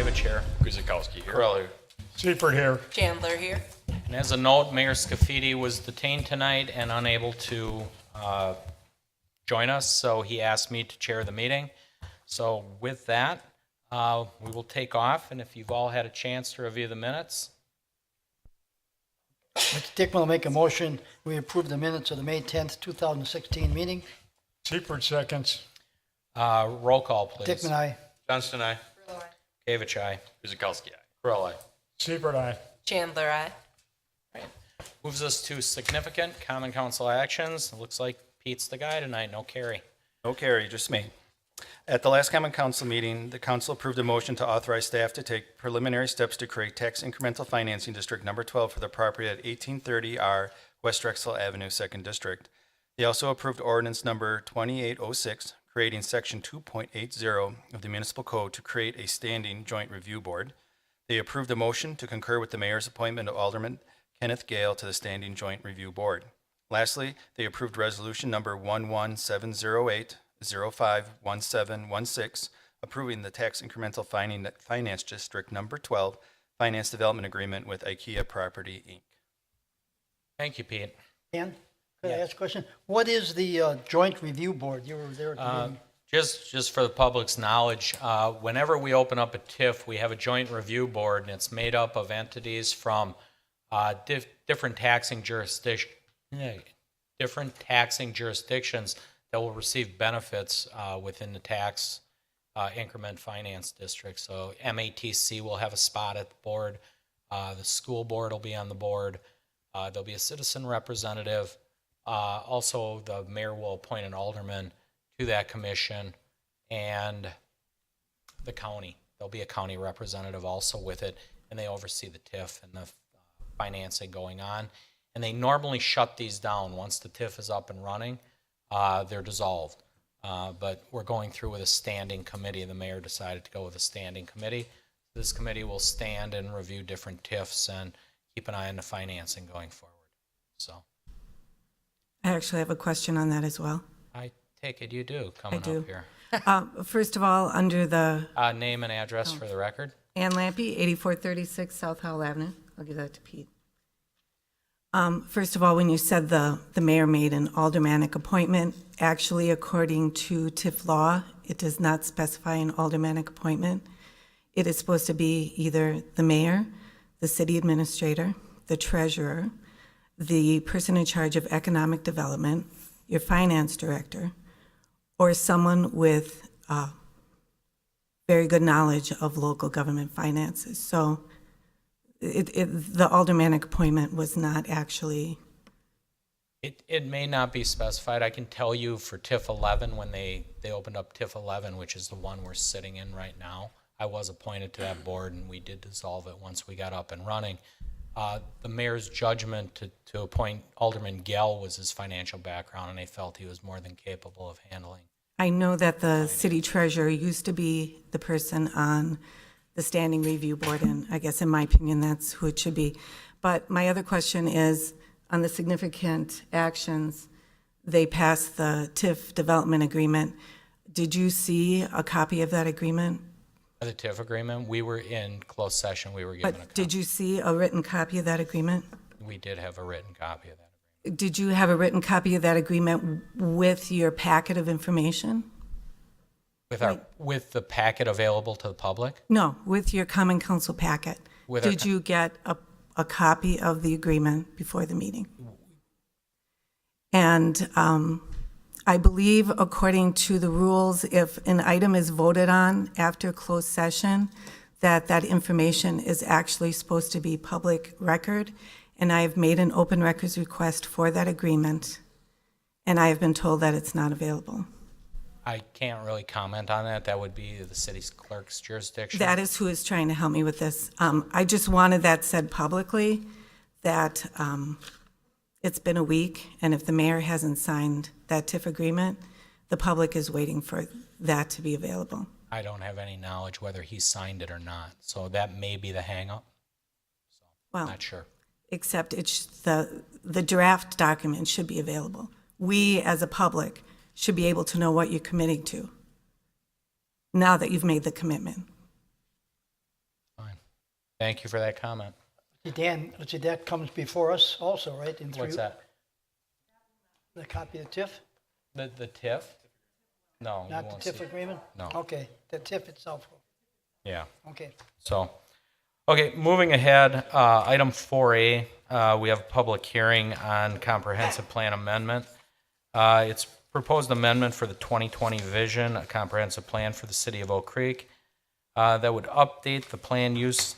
Private Chair. Guzikowski here. Correll here. Seifert here. Chandler here. And as a note, Mayor Scafidi was detained tonight and unable to join us, so he asked me to chair the meeting. So with that, we will take off, and if you've all had a chance to review the minutes. Mr. Dickman will make a motion. We approve the minutes of the May 10th, 2016 meeting. Seifert seconds. Roll call, please. Dickman, aye. Johnston, aye. Gavich, aye. Guzikowski, aye. Correll, aye. Seifert, aye. Chandler, aye. Right. Moves us to significant common council actions. It looks like Pete's the guy tonight, no carry. No carry, just me. At the last common council meeting, the council approved a motion to authorize staff to take preliminary steps to create tax incremental financing district number 12 for the property at 1830R West Drexel Avenue, 2nd District. They also approved ordinance number 2806, creating section 2.80 of the municipal code to create a standing joint review board. They approved a motion to concur with the mayor's appointment of Alderman Kenneth Gale to the standing joint review board. Lastly, they approved resolution number 11708-051716, approving the tax incremental finance district number 12 finance development agreement with IKEA Property, Inc. Thank you, Pete. Dan, could I Yeah. ask a question? What is the joint review board? You were there at the meeting. Just for the public's knowledge, whenever we open up a TIF, we have a joint review board, and it's made up of entities from different taxing jurisdictions that will receive benefits within the tax increment finance district. So MATC will have a spot at the board. The school board will be on the board. There'll be a citizen representative. Also, the mayor will appoint an alderman to that commission, and the county. There'll be a county representative also with it, and they oversee the TIF and the financing going on. And they normally shut these down once the TIF is up and running. They're dissolved. But we're going through with a standing committee. The mayor decided to go with a standing committee. This committee will stand and review different TIFs and keep an eye on the financing going forward. So I actually have a question on that as well. I take it you do coming do. up here. First of all, under the Name and address for the record. Ann Lampy, 8436 South Howell Avenue. I'll give that to Pete. First of all, when you said the mayor made an aldermanic appointment, actually, according to TIF law, it does not specify an aldermanic appointment. It is supposed to be either the mayor, the city administrator, the treasurer, the person in charge of economic development, your finance director, or someone with very good knowledge of local government finances. So the aldermanic appointment was not actually. It may not be specified. I can tell you for TIF 11, when they opened up TIF 11, which is the one we're sitting in right now, I was appointed to that board, and we did dissolve it once we got up and running. The mayor's judgment to appoint Alderman Gell was his financial background, and they felt he was more than capable of handling. I know that the city treasurer used to be the person on the standing review board, and I guess in my opinion, that's who it should be. But my other question is, on the significant actions, they passed the TIF development agreement. Did you see a copy of that agreement? The TIF agreement, we were in closed session. We were given a But copy. did you see a written copy of that agreement? We did have a written copy of that agreement. Did you have a written copy of that agreement with your packet of information? With the packet available to the public? No, with your common council packet. With our Did you get a copy of the agreement before the meeting? And I believe, according to the rules, if an item is voted on after closed session, that information is actually supposed to be public record. And I have made an open records request for that agreement, and I have been told that it's not available. I can't really comment on that. That would be the city's clerk's jurisdiction. That is who is trying to help me with this. I just wanted that said publicly, that it's been a week, and if the mayor hasn't signed that TIF agreement, the public is waiting for that to be available. I don't have any knowledge whether he signed it or not, so that may be the hangup. So, Well, not sure. except it's the draft document should be available. We, as a public, should be able to know what you're committing to now that you've made the commitment. Thank you for that comment. Dan, let's see, that comes before us also, right? In What's three- that? The copy of the TIF? The TIF? No, you Not won't the see TIF it. agreement? No. Okay, the TIF itself. Yeah. Okay. So, okay, moving ahead, item 4A, we have a public hearing on comprehensive plan amendment. It's proposed amendment for the 2020 vision, a comprehensive plan for the city of Oak Creek, that would update the plan use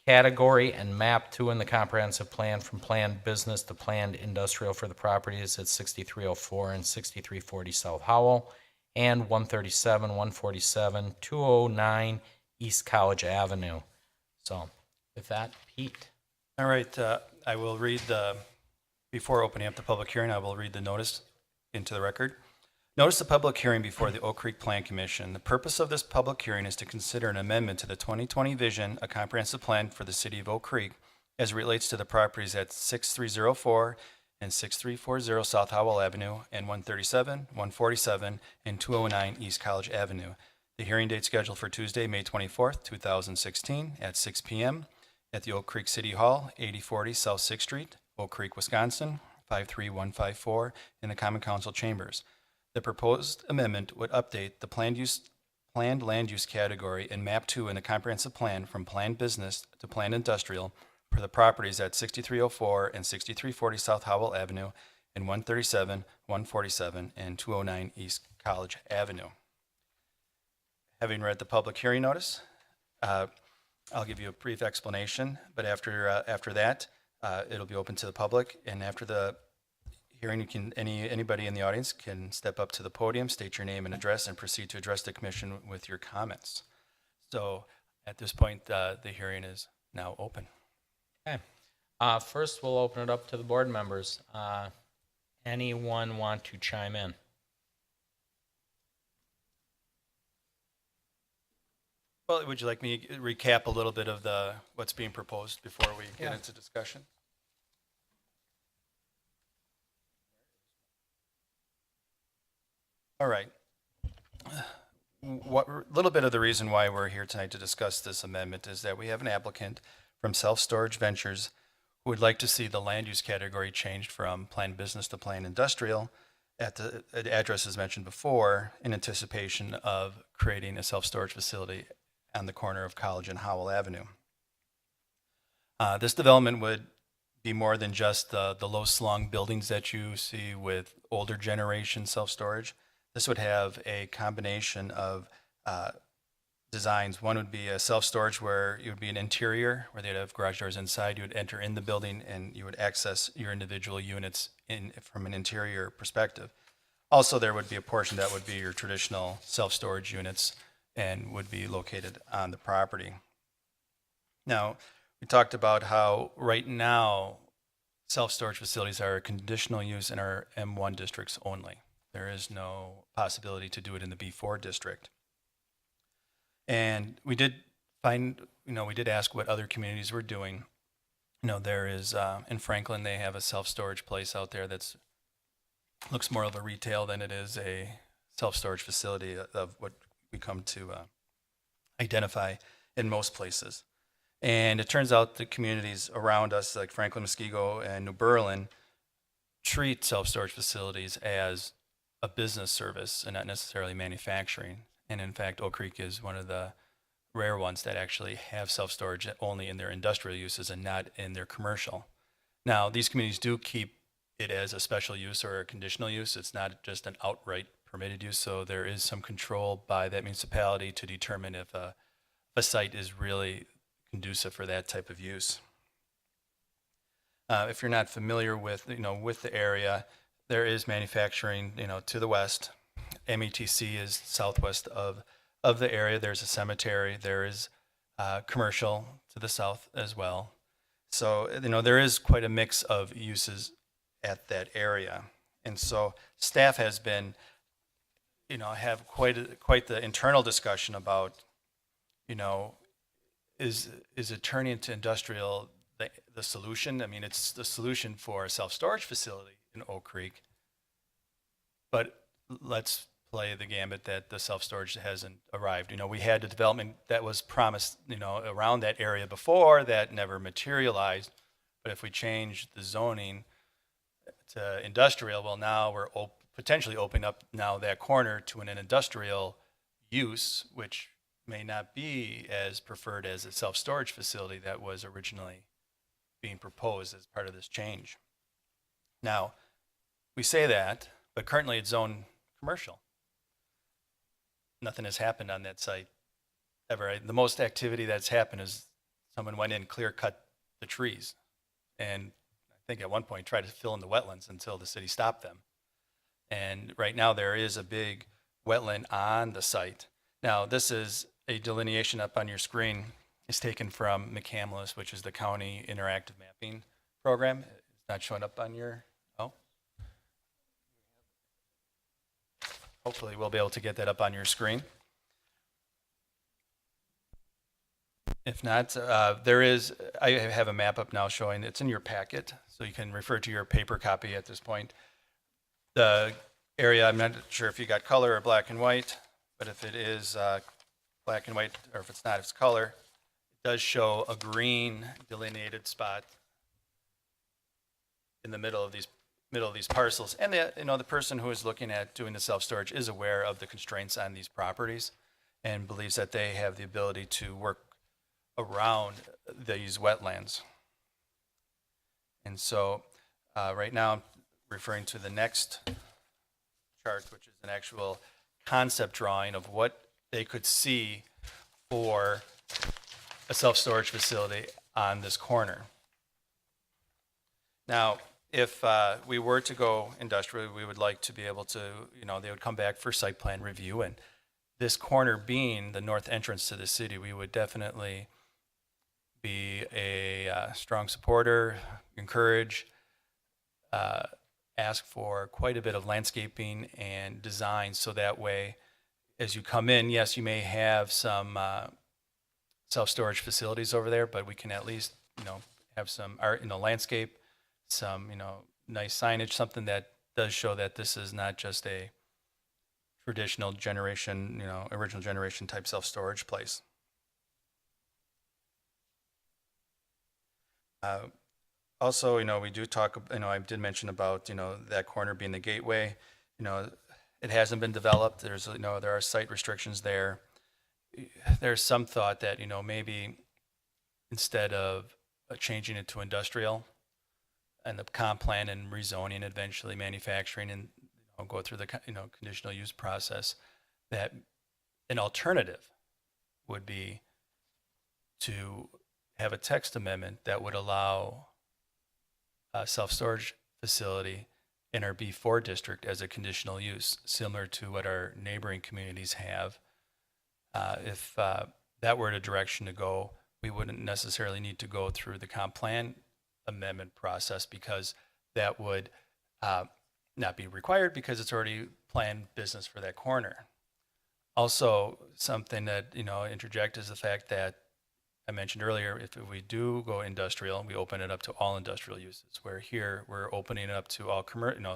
category and map 2 in the comprehensive plan from planned business to planned industrial for the properties at 6304 and 6340 South Howell and 137, 147, 209 East College Avenue. So with that, Pete. All right, I will read before opening up the public hearing, I will read the notice into the record. Notice the public hearing before the Oak Creek Plan Commission. The purpose of this public hearing is to consider an amendment to the 2020 vision, a comprehensive plan for the city of Oak Creek, as it relates to the properties at 6304 and 6340 South Howell Avenue and 137, 147, and 209 East College Avenue. The hearing date scheduled for Tuesday, May 24th, 2016 at 6 p.m. at the Oak Creek City Hall, 8040 South 6th Street, Oak Creek, Wisconsin, 53154 in the Common Council Chambers. The proposed amendment would update the planned land use category in map 2 in the comprehensive plan from planned business to planned industrial for the properties at 6304 and 6340 South Howell Avenue and 137, 147, and 209 East College Avenue. Having read the public hearing notice, I'll give you a brief explanation, but after that, it'll be open to the public, and after the hearing, anybody in the audience can step up to the podium, state your name and address, and proceed to address the commission with your comments. So at this point, the hearing is now open. Okay. First, we'll open it up to the board members. Anyone want to chime in? Well, would you like me to recap a little bit of what's being proposed before we get Yeah. into discussion? All right. A little bit of the reason why we're here tonight to discuss this amendment is that we have an applicant from Self Storage Ventures who would like to see the land use category changed from planned business to planned industrial at the address as mentioned before, in anticipation of creating a self-storage facility on the corner of College and Howell Avenue. This development would be more than just the low-slung buildings that you see with older generation self-storage. This would have a combination of designs. One would be a self-storage where it would be an interior, where they'd have garage doors inside. You would enter in the building and you would access your individual units from an interior perspective. Also, there would be a portion that would be your traditional self-storage units and would be located on the property. Now, we talked about how right now self-storage facilities are a conditional use in our M1 districts only. There is no possibility to do it in the B4 district. And we did find, we did ask what other communities were doing. There is, in Franklin, they have a self-storage place out there that's looks more of a retail than it is a self-storage facility of what we come to identify in most places. And it turns out the communities around us, like Franklin, Muskego, and New Berlin, treat self-storage facilities as a business service and not necessarily manufacturing. And in fact, Oak Creek is one of the rare ones that actually have self-storage only in their industrial uses and not in their commercial. Now, these communities do keep it as a special use or a conditional use. It's not just an outright permitted use, so there is some control by that municipality to determine if a site is really conducive for that type of use. If you're not familiar with, with the area, there is manufacturing, to the west. METC is southwest of the area. There's a cemetery. There is commercial to the south as well. So, there is quite a mix of uses at that area. And so staff has been, have quite the internal discussion about, is it turning into industrial the solution? I mean, it's the solution for a self-storage facility in Oak Creek. But let's play the gambit that the self-storage hasn't arrived. We had a development that was promised, around that area before that never materialized. But if we change the zoning to industrial, well, now we're potentially opening up now that corner to an industrial use, which may not be as preferred as a self-storage facility that was originally being proposed as part of this change. Now, we say that, but currently it's zoned commercial. Nothing has happened on that site ever. The most activity that's happened is someone went in, clear cut the trees, and I think at one point tried to fill in the wetlands until the city stopped them. And right now there is a big wetland on the site. Now, this is a delineation up on your screen. It's taken from McCamless, which is the county interactive mapping program. It's not showing up on your, hopefully we'll be able to get that up on your screen. If not, I have a map up now showing, it's in your packet, so you can refer to your paper copy at this point. The area, I'm not sure if you got color or black and white, but if it is black and white, or if it's not, it's color, it does show a green delineated spot in the middle of these parcels. And the person who is looking at doing the self-storage is aware of the constraints on these properties and believes that they have the ability to work around these wetlands. And so right now I'm referring to the next chart, which is an actual concept drawing of what they could see for a self-storage facility on this corner. Now, if we were to go industrial, we would like to be able to, they would come back for site plan review, and this corner being the north entrance to the city, we would definitely be a strong supporter, encourage, ask for quite a bit of landscaping and design, so that way, as you come in, yes, you may have some self-storage facilities over there, but we can at least, have some art, landscape, some, nice signage, something that does show that this is not just a traditional generation, original generation type self-storage place. Also, we do talk, I did mention about, that corner being the gateway. It hasn't been developed. There's, there are site restrictions there. There's some thought that, maybe instead of changing it to industrial and the comp plan and rezoning, eventually manufacturing, and go through the, conditional use process, that an alternative would be to have a text amendment that would allow a self-storage facility in our B4 district as a conditional use, similar to what our neighboring communities have. If that were the direction to go, we wouldn't necessarily need to go through the comp plan amendment process, because that would not be required because it's already planned business for that corner. Also, something that, interject is the fact that I mentioned earlier, if we do go industrial, we open it up to all industrial uses, where here we're opening it up to all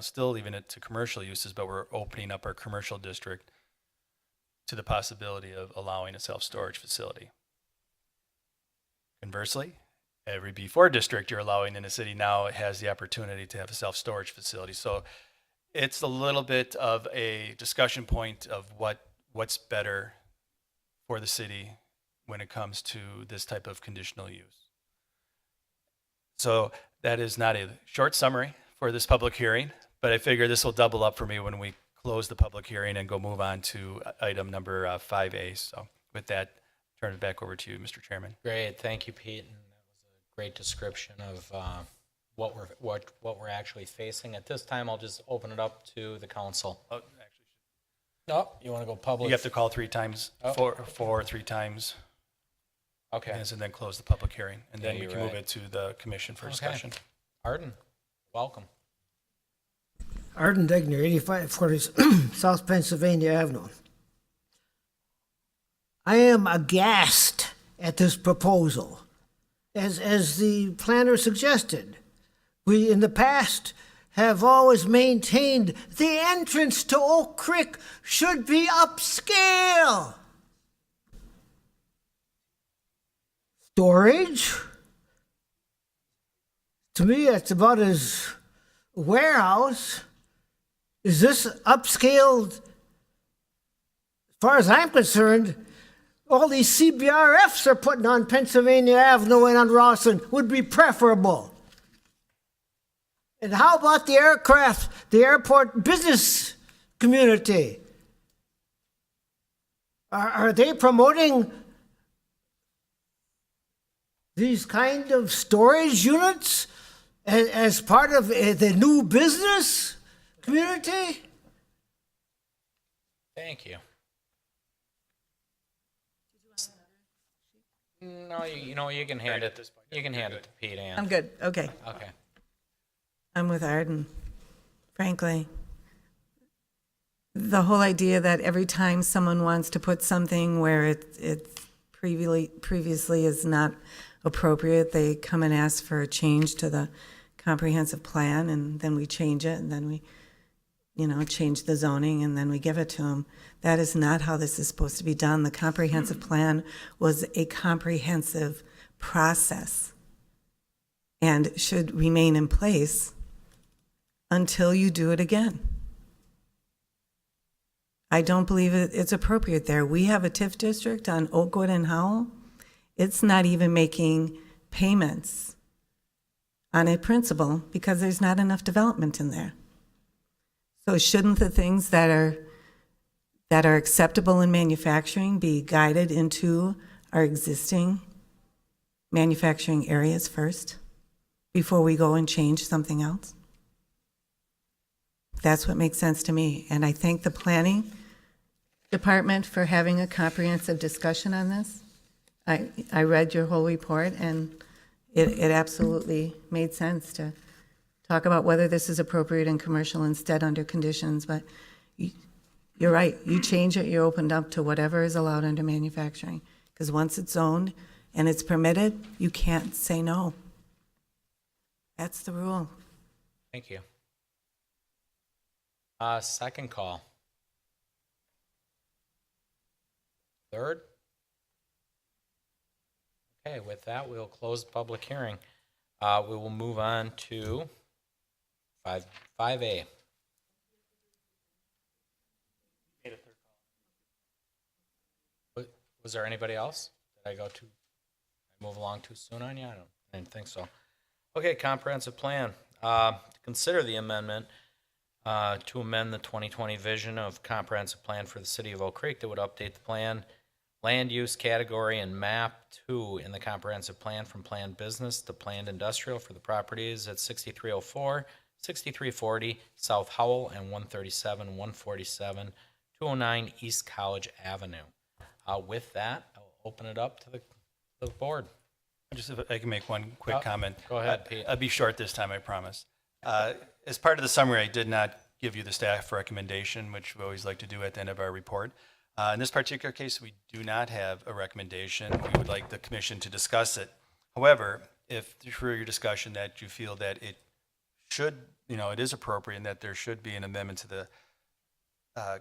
still leaving it to commercial uses, but we're opening up our commercial district to the possibility of allowing a self-storage facility. Conversely, every B4 district you're allowing in a city now has the opportunity to have a self-storage facility. So it's a little bit of a discussion point of what's better for the city when it comes to this type of conditional use. So that is not a short summary for this public hearing, but I figure this will double up for me when we close the public hearing and go move on to item number 5A. So with that, turn it back over to you, Mr. Chairman. Great, thank you, Pete. And that was a great description of what we're actually facing. At this time, I'll just open it up to the council. Oh, actually, No, you want to go public? you have to call 3 times, Oh. four 3 times, Okay. and then close the public hearing, and then Yeah, we you're can move right. it to the commission for Okay. discussion. Arden, welcome. Arden Degner, 8540 South Pennsylvania Avenue. I am aghast at this proposal. As the planner suggested, we in the past have always maintained the entrance to Oak Creek should be upscale. Storage? To me, that's about as warehouse. Is this upscaled? As far as I'm concerned, all these CBRFs are putting on Pennsylvania Avenue and on Rawson would be preferable. And how about the aircraft, the airport business community? Are they promoting these kind of storage units as part of the new business community? Thank you. No, you can hand it. You can hand it to Pete, Ann. I'm good, okay. Okay. I'm with Arden, frankly. The whole idea that every time someone wants to put something where it previously is not appropriate, they come and ask for a change to the comprehensive plan, and then we change it, and then we, change the zoning, and then we give it to them. That is not how this is supposed to be done. The comprehensive plan was a comprehensive process and should remain in place until you do it again. I don't believe it's appropriate there. We have a TIF district on Oakwood and Howell. It's not even making payments on a principal because there's not enough development in there. So shouldn't the things that are acceptable in manufacturing be guided into our existing manufacturing areas first before we go and change something else? That's what makes sense to me. And I thank the planning department for having a comprehensive discussion on this. I read your whole report, and it absolutely made sense to talk about whether this is appropriate in commercial instead under conditions. But you're right. You change it, you're opened up to whatever is allowed under manufacturing. Because once it's zoned and it's permitted, you can't say no. That's the rule. Thank you. Second call. Third? Okay, with that, we'll close the public hearing. We will move on to 5A. Was there anybody else? Did I move along too soon on you? I didn't think so. Okay, comprehensive plan. Consider the amendment to amend the 2020 vision of comprehensive plan for the city of Oak Creek that would update the plan, land use category and map 2 in the comprehensive plan from planned business to planned industrial for the properties at 6304, 6340 South Howell and 137, 147, 209 East College Avenue. With that, I'll open it up to the board. Just if I can make one quick comment. Go ahead, Pete. I'll be short this time, I promise. As part of the summary, I did not give you the staff recommendation, which we always like to do at the end of our report. In this particular case, we do not have a recommendation. We would like the commission to discuss it. However, if through your discussion that you feel that it should, it is appropriate and that there should be an amendment to the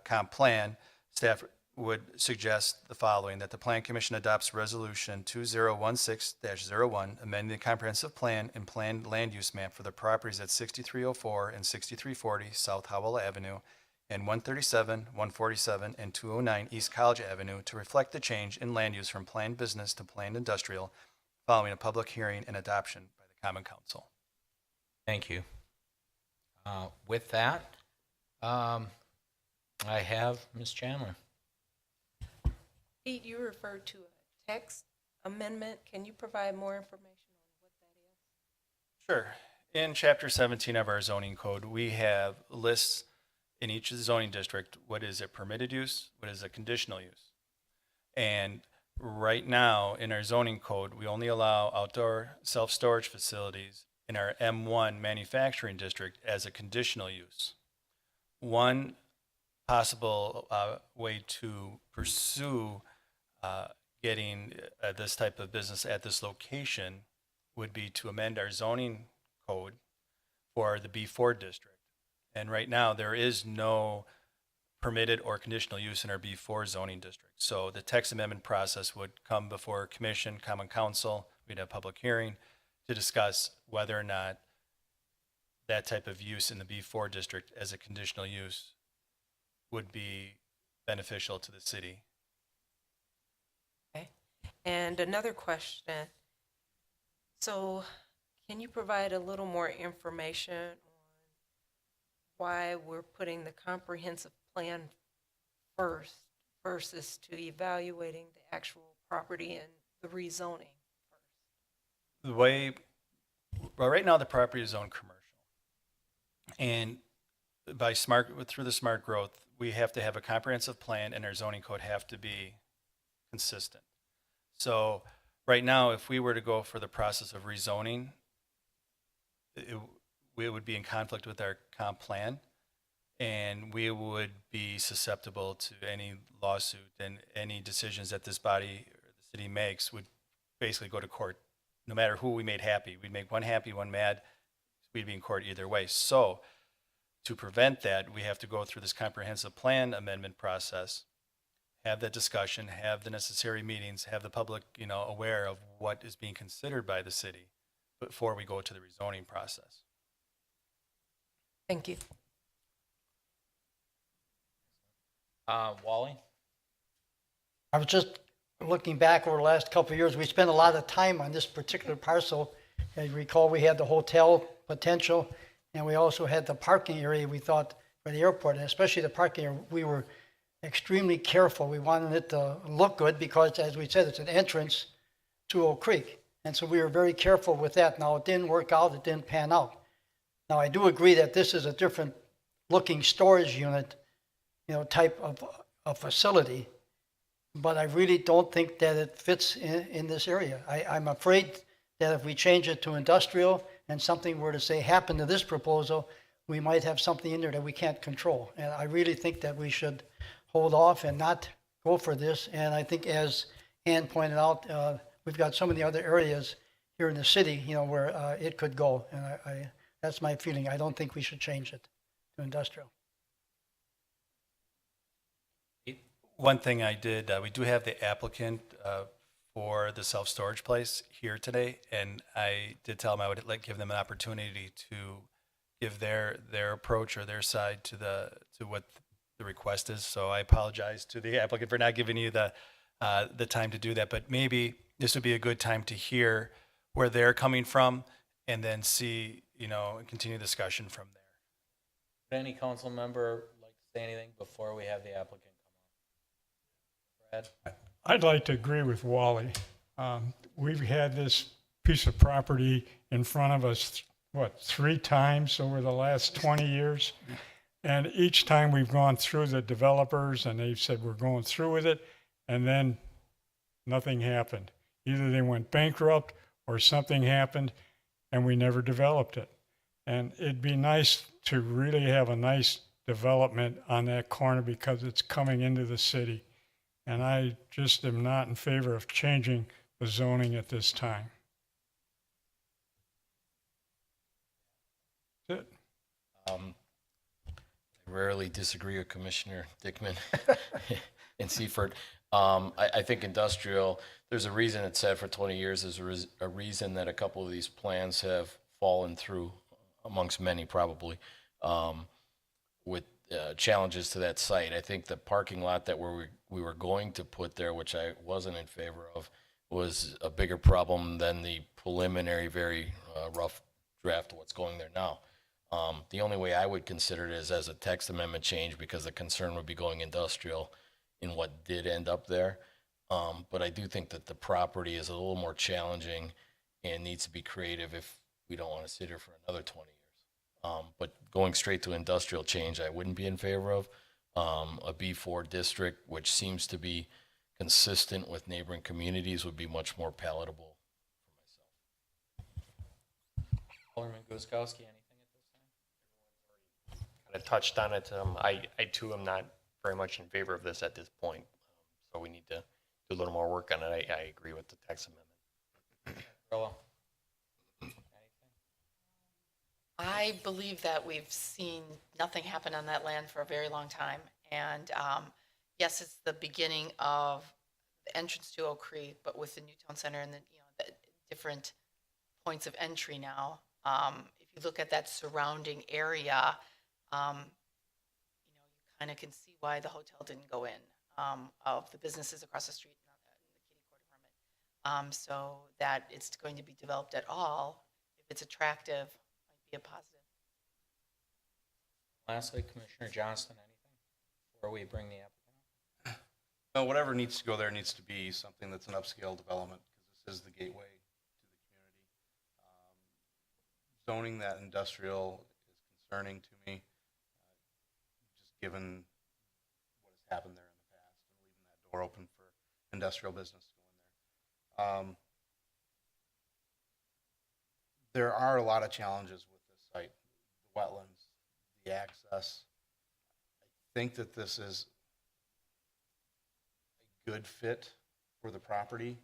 comp plan, staff would suggest the following: that the Plan Commission adopts Resolution 2016-01, amending the comprehensive plan and planned land use map for the properties at 6304 and 6340 South Howell Avenue and 137, 147, and 209 East College Avenue to reflect the change in land use from planned business to planned industrial following a public hearing and adoption by the Common Council. Thank you. With that, I have Ms. Chandler. Pete, you referred to a text amendment. Can you provide more information on what that is? Sure. In Chapter 17 of our zoning code, we have lists in each of the zoning district: what is a permitted use, what is a conditional use. And right now, in our zoning code, we only allow outdoor self-storage facilities in our M1 manufacturing district as a conditional use. One possible way to pursue getting this type of business at this location would be to amend our zoning code for the B4 district. And right now, there is no permitted or conditional use in our B4 zoning district. So the text amendment process would come before commission, common council, we'd have public hearing to discuss whether or not that type of use in the B4 district as a conditional use would be beneficial to the city. Okay. And another question. So can you provide a little more information on why we're putting the comprehensive plan first versus to evaluating the actual property and the rezoning? The way, well, right now the property is zoned commercial. And through the smart growth, we have to have a comprehensive plan and our zoning code have to be consistent. So right now, if we were to go for the process of rezoning, it would be in conflict with our comp plan, and we would be susceptible to any lawsuit, and any decisions that this body or the city makes would basically go to court. No matter who we made happy, we'd make one happy, one mad, we'd be in court either way. So to prevent that, we have to go through this comprehensive plan amendment process, have that discussion, have the necessary meetings, have the public, aware of what is being considered by the city before we go to the rezoning process. Thank you. Wally? I was just looking back over the last couple of years, we spent a lot of time on this particular parcel. As you recall, we had the hotel potential, and we also had the parking area we thought for the airport, and especially the parking area, we were extremely careful. We wanted it to look good because, as we said, it's an entrance to Oak Creek. And so we were very careful with that. Now, it didn't work out, it didn't pan out. Now, I do agree that this is a different looking storage unit, type of facility, but I really don't think that it fits in this area. I'm afraid that if we change it to industrial and something were to say happen to this proposal, we might have something in there that we can't control. And I really think that we should hold off and not go for this. And I think, as Ann pointed out, we've got so many other areas here in the city, where it could go. And that's my feeling. I don't think we should change it to industrial. One thing I did, we do have the applicant for the self-storage place here today, and I did tell them I would give them an opportunity to give their approach or their side to what the request is. So I apologize to the applicant for not giving you the time to do that, but maybe this would be a good time to hear where they're coming from and then see, and continue discussion from there. Would any council member like to say anything before we have the applicant come on? Brad? I'd like to agree with Wally. We've had this piece of property in front of us, 3 times over the last 20 years? And each time we've gone through the developers and they've said, we're going through with it, and then nothing happened. Either they went bankrupt or something happened and we never developed it. And it'd be nice to really have a nice development on that corner because it's coming into the city. And I just am not in favor of changing the zoning at this time. That's it. I rarely disagree with Commissioner Dickman and Seifert. I think industrial, there's a reason it's said for 20 years. There's a reason that a couple of these plans have fallen through, amongst many probably, with challenges to that site. I think the parking lot that we were going to put there, which I wasn't in favor of, was a bigger problem than the preliminary, very rough draft of what's going there now. The only way I would consider it is as a text amendment change, because the concern would be going industrial in what did end up there. But I do think that the property is a little more challenging and needs to be creative if we don't want to sit here for another 20 years. But going straight to industrial change, I wouldn't be in favor of. A B4 district, which seems to be consistent with neighboring communities, would be much more palatable for myself. Alderman Guzkowski, anything at this time? Kind of touched on it. I too am not very much in favor of this at this point. So we need to do a little more work on it. I agree with the text amendment. Rilla? I believe that we've seen nothing happen on that land for a very long time. And yes, it's the beginning of the entrance to Oak Creek, but with the new town center and the different points of entry now. If you look at that surrounding area, you kind of can see why the hotel didn't go in, of the businesses across the street and the kitty court department. So that it's going to be developed at all, if it's attractive, might be a positive. Lastly, Commissioner Johnston, anything before we bring the applicant up? No, whatever needs to go there needs to be something that's an upscale development, because this is the gateway to the community. Zoning that industrial is concerning to me, just given what has happened there in the past and leaving that door open for industrial business to go in there. There are a lot of challenges with this site, the wetlands, the access. I think that this is a good fit for the property.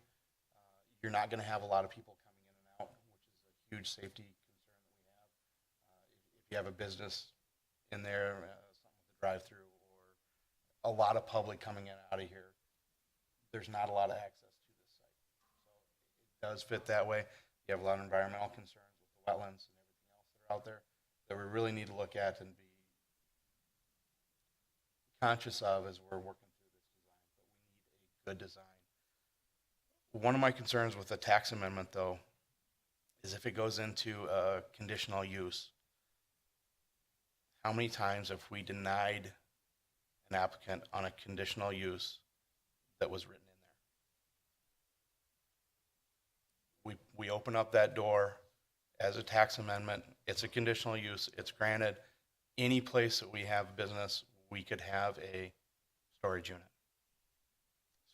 You're not going to have a lot of people coming in and out, which is a huge safety concern that we have. If you have a business in there, something with a drive-through, or a lot of public coming in and out of here, there's not a lot of access to this site. So it does fit that way. You have a lot of environmental concerns with the wetlands and everything else that are out there that we really need to look at and be conscious of as we're working through this design. But we need a good design. One of my concerns with the tax amendment, though, is if it goes into a conditional use, how many times have we denied an applicant on a conditional use that was written in there? We open up that door as a tax amendment. It's a conditional use. It's granted. Any place that we have business, we could have a storage unit.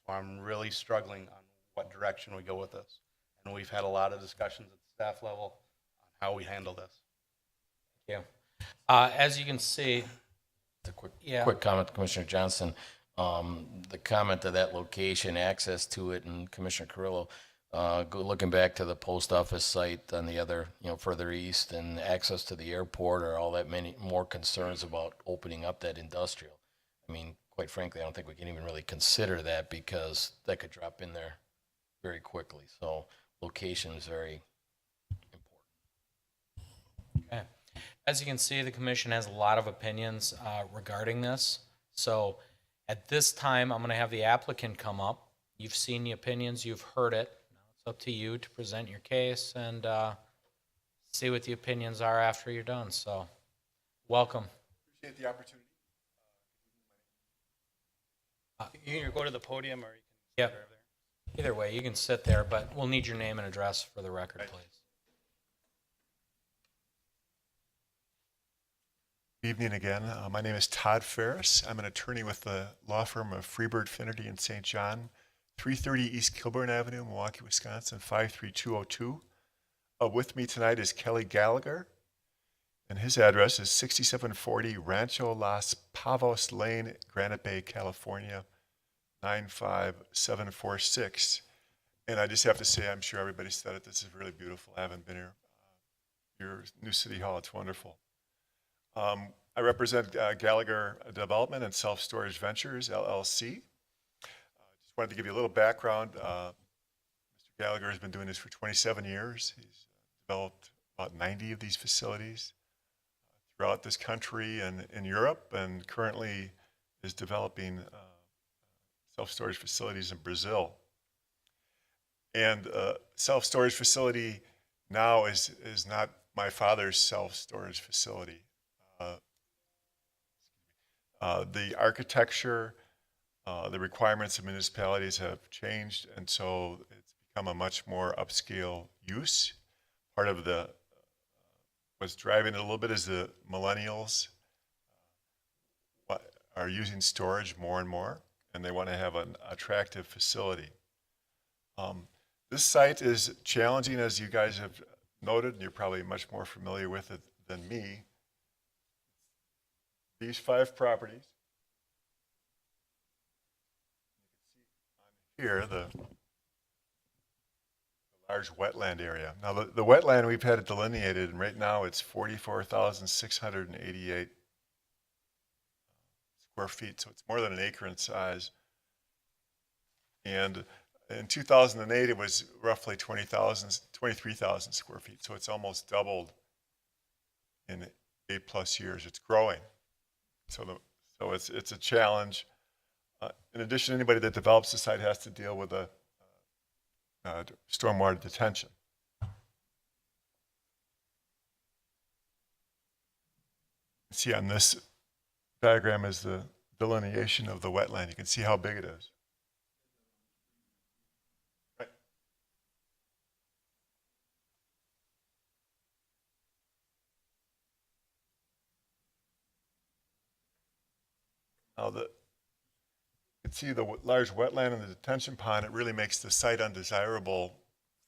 So I'm really struggling on what direction we go with this. And we've had a lot of discussions at the staff level on how we handle this. Thank you. As you can see, A quick, Yeah. quick comment, Commissioner Johnson. The comment to that location, access to it, and Commissioner Carrillo, looking back to the post office site on the other, further east, and access to the airport, are all that many more concerns about opening up that industrial. I mean, quite frankly, I don't think we can even really consider that, because that could drop in there very quickly. So location is very important. okay. As you can see, the commission has a lot of opinions regarding this. So at this time, I'm going to have the applicant come up. You've seen the opinions, you've heard it. Now it's up to you to present your case and see what the opinions are after you're done. So welcome. Appreciate the opportunity. You can either go to the podium or you can Yep. sit over there. Either way, you can sit there, but we'll need your name and address for the record, Right. please. Good evening again. My name is Todd Ferris. I'm an attorney with the law firm of Freebird Finnerty in St. John, 330 East Kilburn Avenue, Milwaukee, Wisconsin, 53202. With me tonight is Kelly Gallagher, and his address is 6740 Rancho Las Pavos Lane, Granite Bay, California, 95746. And I just have to say, I'm sure everybody said it, this is really beautiful. I haven't been here. Your new city hall, it's wonderful. I represent Gallagher Development and Self-Storage Ventures, LLC. Just wanted to give you a little background. Mr. Gallagher has been doing this for 27 years. He's developed about 90 of these facilities throughout this country and in Europe, and currently is developing self-storage facilities in Brazil. And self-storage facility now is not my father's self-storage facility. The architecture, the requirements of municipalities have changed, and so it's become a much more upscale use. Part of what's driving it a little bit is the millennials are using storage more and more, and they want to have an attractive facility. This site is challenging, as you guys have noted, and you're probably much more familiar with it than me. These 5 properties. You can see on here the large wetland area. Now, the wetland, we've had it delineated, and right now it's 44,688 square feet, so it's more than an acre in size. And in 2008, it was roughly 23,000 square feet, so it's almost doubled in 8+ years. It's growing, so it's a challenge. In addition, anybody that develops the site has to deal with a stormwater detention. See on this diagram is the delineation of the wetland. You can see how big it is. Right. Now you can see the large wetland and the detention pond. It really makes the site undesirable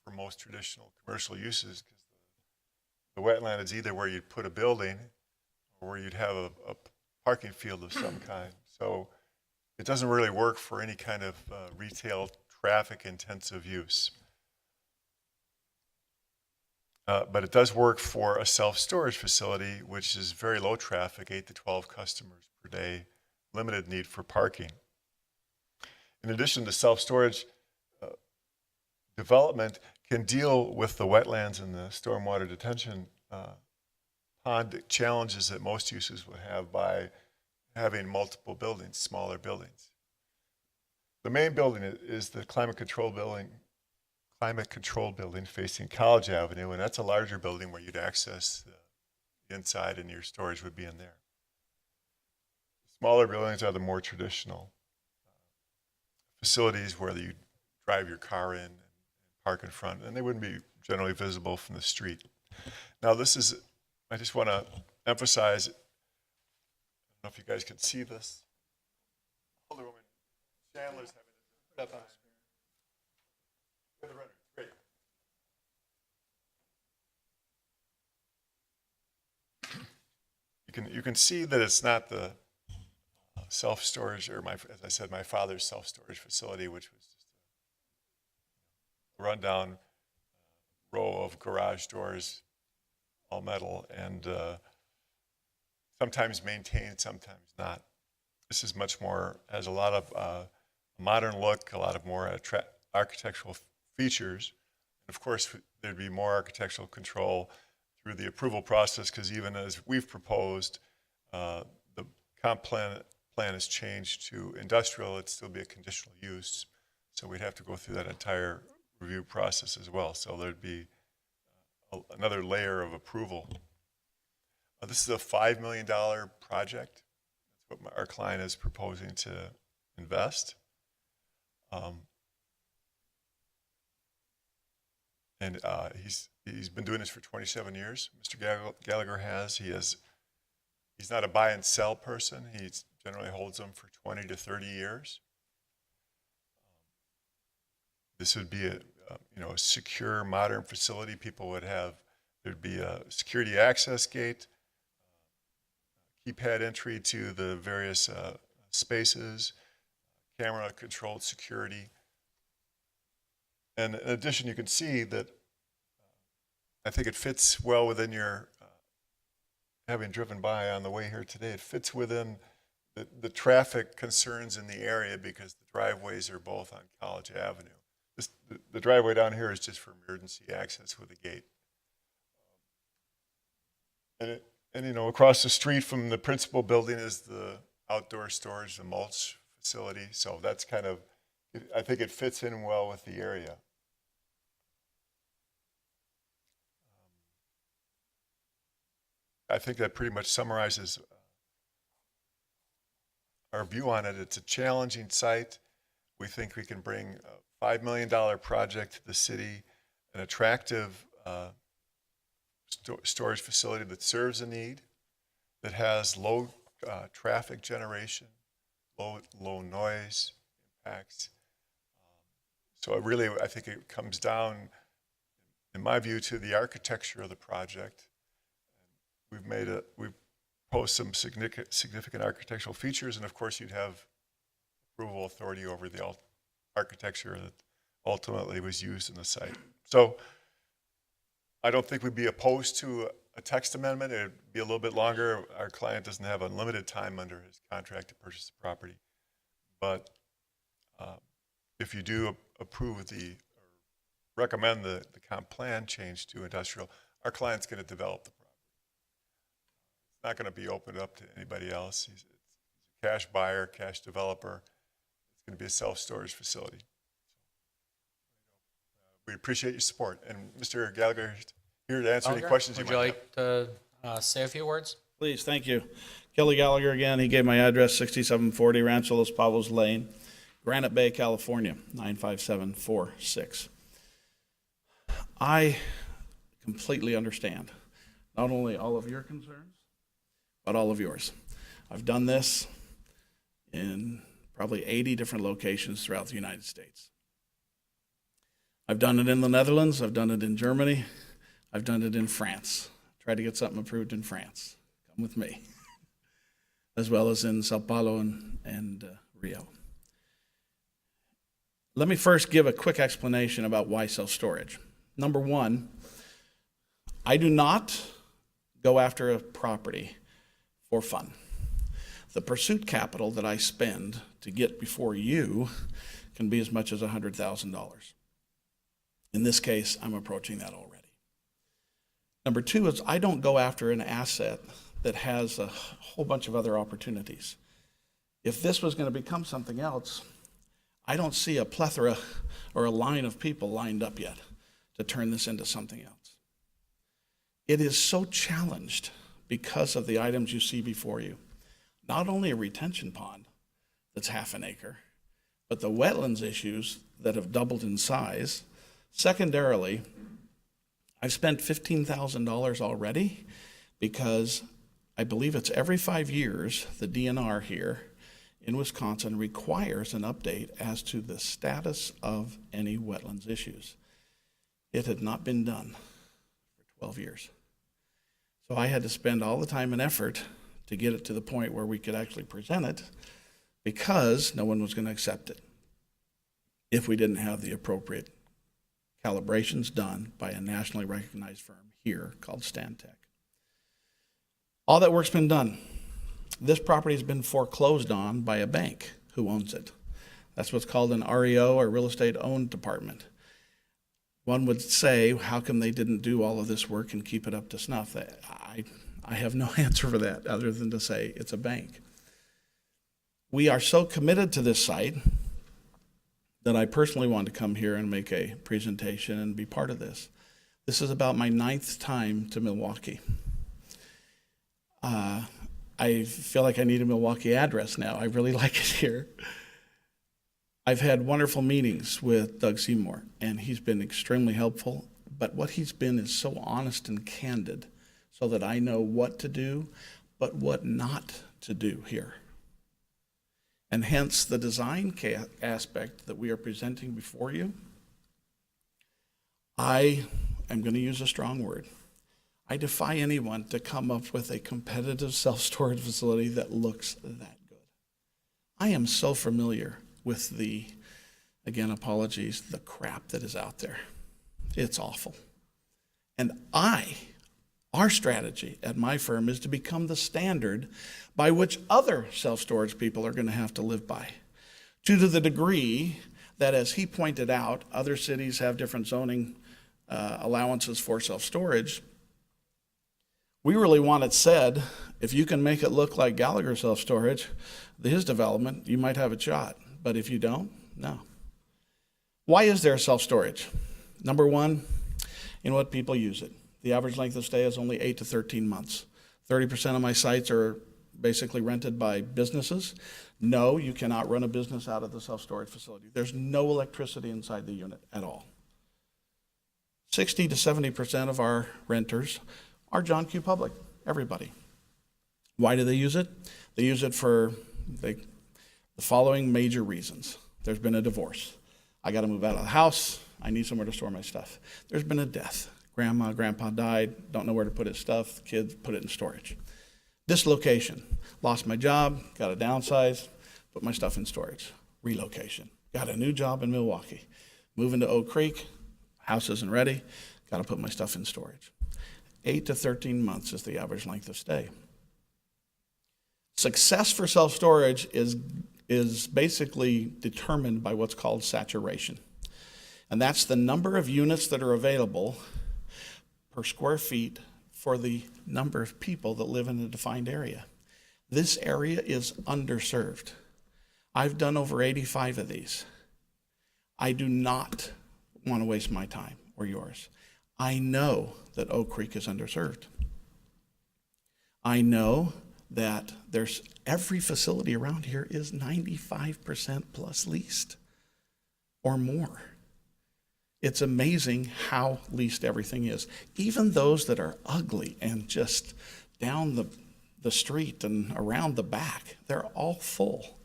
for most traditional commercial uses, because the wetland is either where you'd put a building or where you'd have a parking field of some kind. So it doesn't really work for any kind of retail traffic intensive use. But it does work for a self-storage facility, which is very low traffic, 8 to 12 customers per day, limited need for parking. In addition to self-storage, development can deal with the wetlands and the stormwater detention pond challenges that most uses would have by having multiple buildings, smaller buildings. The main building is the climate control building facing College Avenue, and that's a larger building where you'd access the inside, and your storage would be in there. Smaller buildings are the more traditional facilities where you drive your car in and park in front, and they wouldn't be generally visible from the street. Now I just want to emphasize, I don't know if you guys can see this. Alderwoman Chandler's having a great. You can see that it's not the self-storage, or as I said, my father's self-storage facility, which was just a rundown row of garage doors, all metal, and sometimes maintained, sometimes not. This is much more, has a lot of modern look, a lot of more architectural features. And of course, there'd be more architectural control through the approval process, because even as we've proposed, the comp plan is changed to industrial, it'd still be a conditional use. So we'd have to go through that entire review process as well. So there'd be another layer of approval. This is a $5 million project. That's what our client is proposing to invest. And he's been doing this for 27 years. Mr. Gallagher has. He's not a buy and sell person. He generally holds them for 20 to 30 years. This would be a secure, modern facility. People would have, there'd be a security access gate, keypad entry to the various spaces, camera-controlled security. And in addition, you can see that I think it fits well within your, having driven by on the way here today, it fits within the traffic concerns in the area, because the driveways are both on College Avenue. The driveway down here is just for emergency access with a gate. And across the street from the principal building is the outdoor storage, the mulch facility. So that's kind of, I think it fits in well with the area. I think that pretty much summarizes our view on it. It's a challenging site. We think we can bring a $5 million project to the city, an attractive storage facility that serves a need, that has low traffic generation, low noise impacts. So I think it comes down, in my view, to the architecture of the project. We've proposed some significant architectural features, and of course you'd have approval authority over the architecture that ultimately was used in the site. So I don't think we'd be opposed to a text amendment. It'd be a little bit longer. Our client doesn't have unlimited time under his contract to purchase the property. But if you do approve or recommend the comp plan change to industrial, our client's going to develop the property. It's not going to be opened up to anybody else. He's a cash buyer, cash developer. It's going to be a self-storage facility. We appreciate your support. And Mr. Gallagher is here to answer any questions you Would might you have. like to say a few words? Please, thank you. Kelly Gallagher again. He gave my address, 6740 Rancho Los Pavos Lane, Granite Bay, California, 95746. I completely understand not only all of your concerns, but all of yours. I've done this in probably 80 different locations throughout the United States. I've done it in the Netherlands. I've done it in Germany. I've done it in France. Tried to get something approved in France. Come with me. As well as in Sao Paulo and Rio. Let me first give a quick explanation about why self-storage. Number one, I do not go after a property for fun. The pursuit capital that I spend to get before you can be as much as $100,000. In this case, I'm approaching that already. Number two is I don't go after an asset that has a whole bunch of other opportunities. If this was going to become something else, I don't see a plethora or a line of people lined up yet to turn this into something else. It is so challenged because of the items you see before you. Not only a retention pond that's half an acre, but the wetlands issues that have doubled in size. Secondarily, I've spent $15,000 already because I believe it's every 5 years the DNR here in Wisconsin requires an update as to the status of any wetlands issues. It had not been done for 12 years. So I had to spend all the time and effort to get it to the point where we could actually present it because no one was going to accept it if we didn't have the appropriate calibrations done by a nationally recognized firm here called Stantec. All that work's been done. This property has been foreclosed on by a bank who owns it. That's what's called an REO, or real estate owned department. One would say, how come they didn't do all of this work and keep it up to snuff? I have no answer for that other than to say it's a bank. We are so committed to this site that I personally want to come here and make a presentation and be part of this. This is about my 9th time to Milwaukee. I feel like I need a Milwaukee address now. I really like it here. I've had wonderful meetings with Doug Seymour, and he's been extremely helpful. But what he's been is so honest and candid so that I know what to do, but what not to do here. And hence the design aspect that we are presenting before you. I am going to use a strong word. I defy anyone to come up with a competitive self-storage facility that looks that good. I am so familiar with the, again, apologies, the crap that is out there. It's awful. And our strategy at my firm is to become the standard by which other self-storage people are going to have to live by. To the degree that, as he pointed out, other cities have different zoning allowances for self-storage. We really want it said, if you can make it look like Gallagher Self-Storage, his development, you might have a shot. But if you don't, no. Why is there self-storage? Number one, in what people use it. The average length of stay is only 8 to 13 months. 30% of my sites are basically rented by businesses. No, you cannot run a business out of the self-storage facility. There's no electricity inside the unit at all. 60 to 70% of our renters are John Q. Public, everybody. Why do they use it? They use it for the following major reasons. There's been a divorce. I got to move out of the house. I need somewhere to store my stuff. There's been a death. Grandma, grandpa died, don't know where to put his stuff. Kids put it in storage. Dislocation. Lost my job, got to downsize, put my stuff in storage. Relocation. Got a new job in Milwaukee. Moving to Oak Creek, house isn't ready, got to put my stuff in storage. 8 to 13 months is the average length of stay. Success for self-storage is basically determined by what's called saturation. And that's the number of units that are available per square feet for the number of people that live in a defined area. This area is underserved. I've done over 85 of these. I do not want to waste my time or yours. I know that Oak Creek is underserved. I know that there's every facility around here is 95% plus leased or more. It's amazing how leased everything is. Even those that are ugly and just down the street and around the back, they're all full.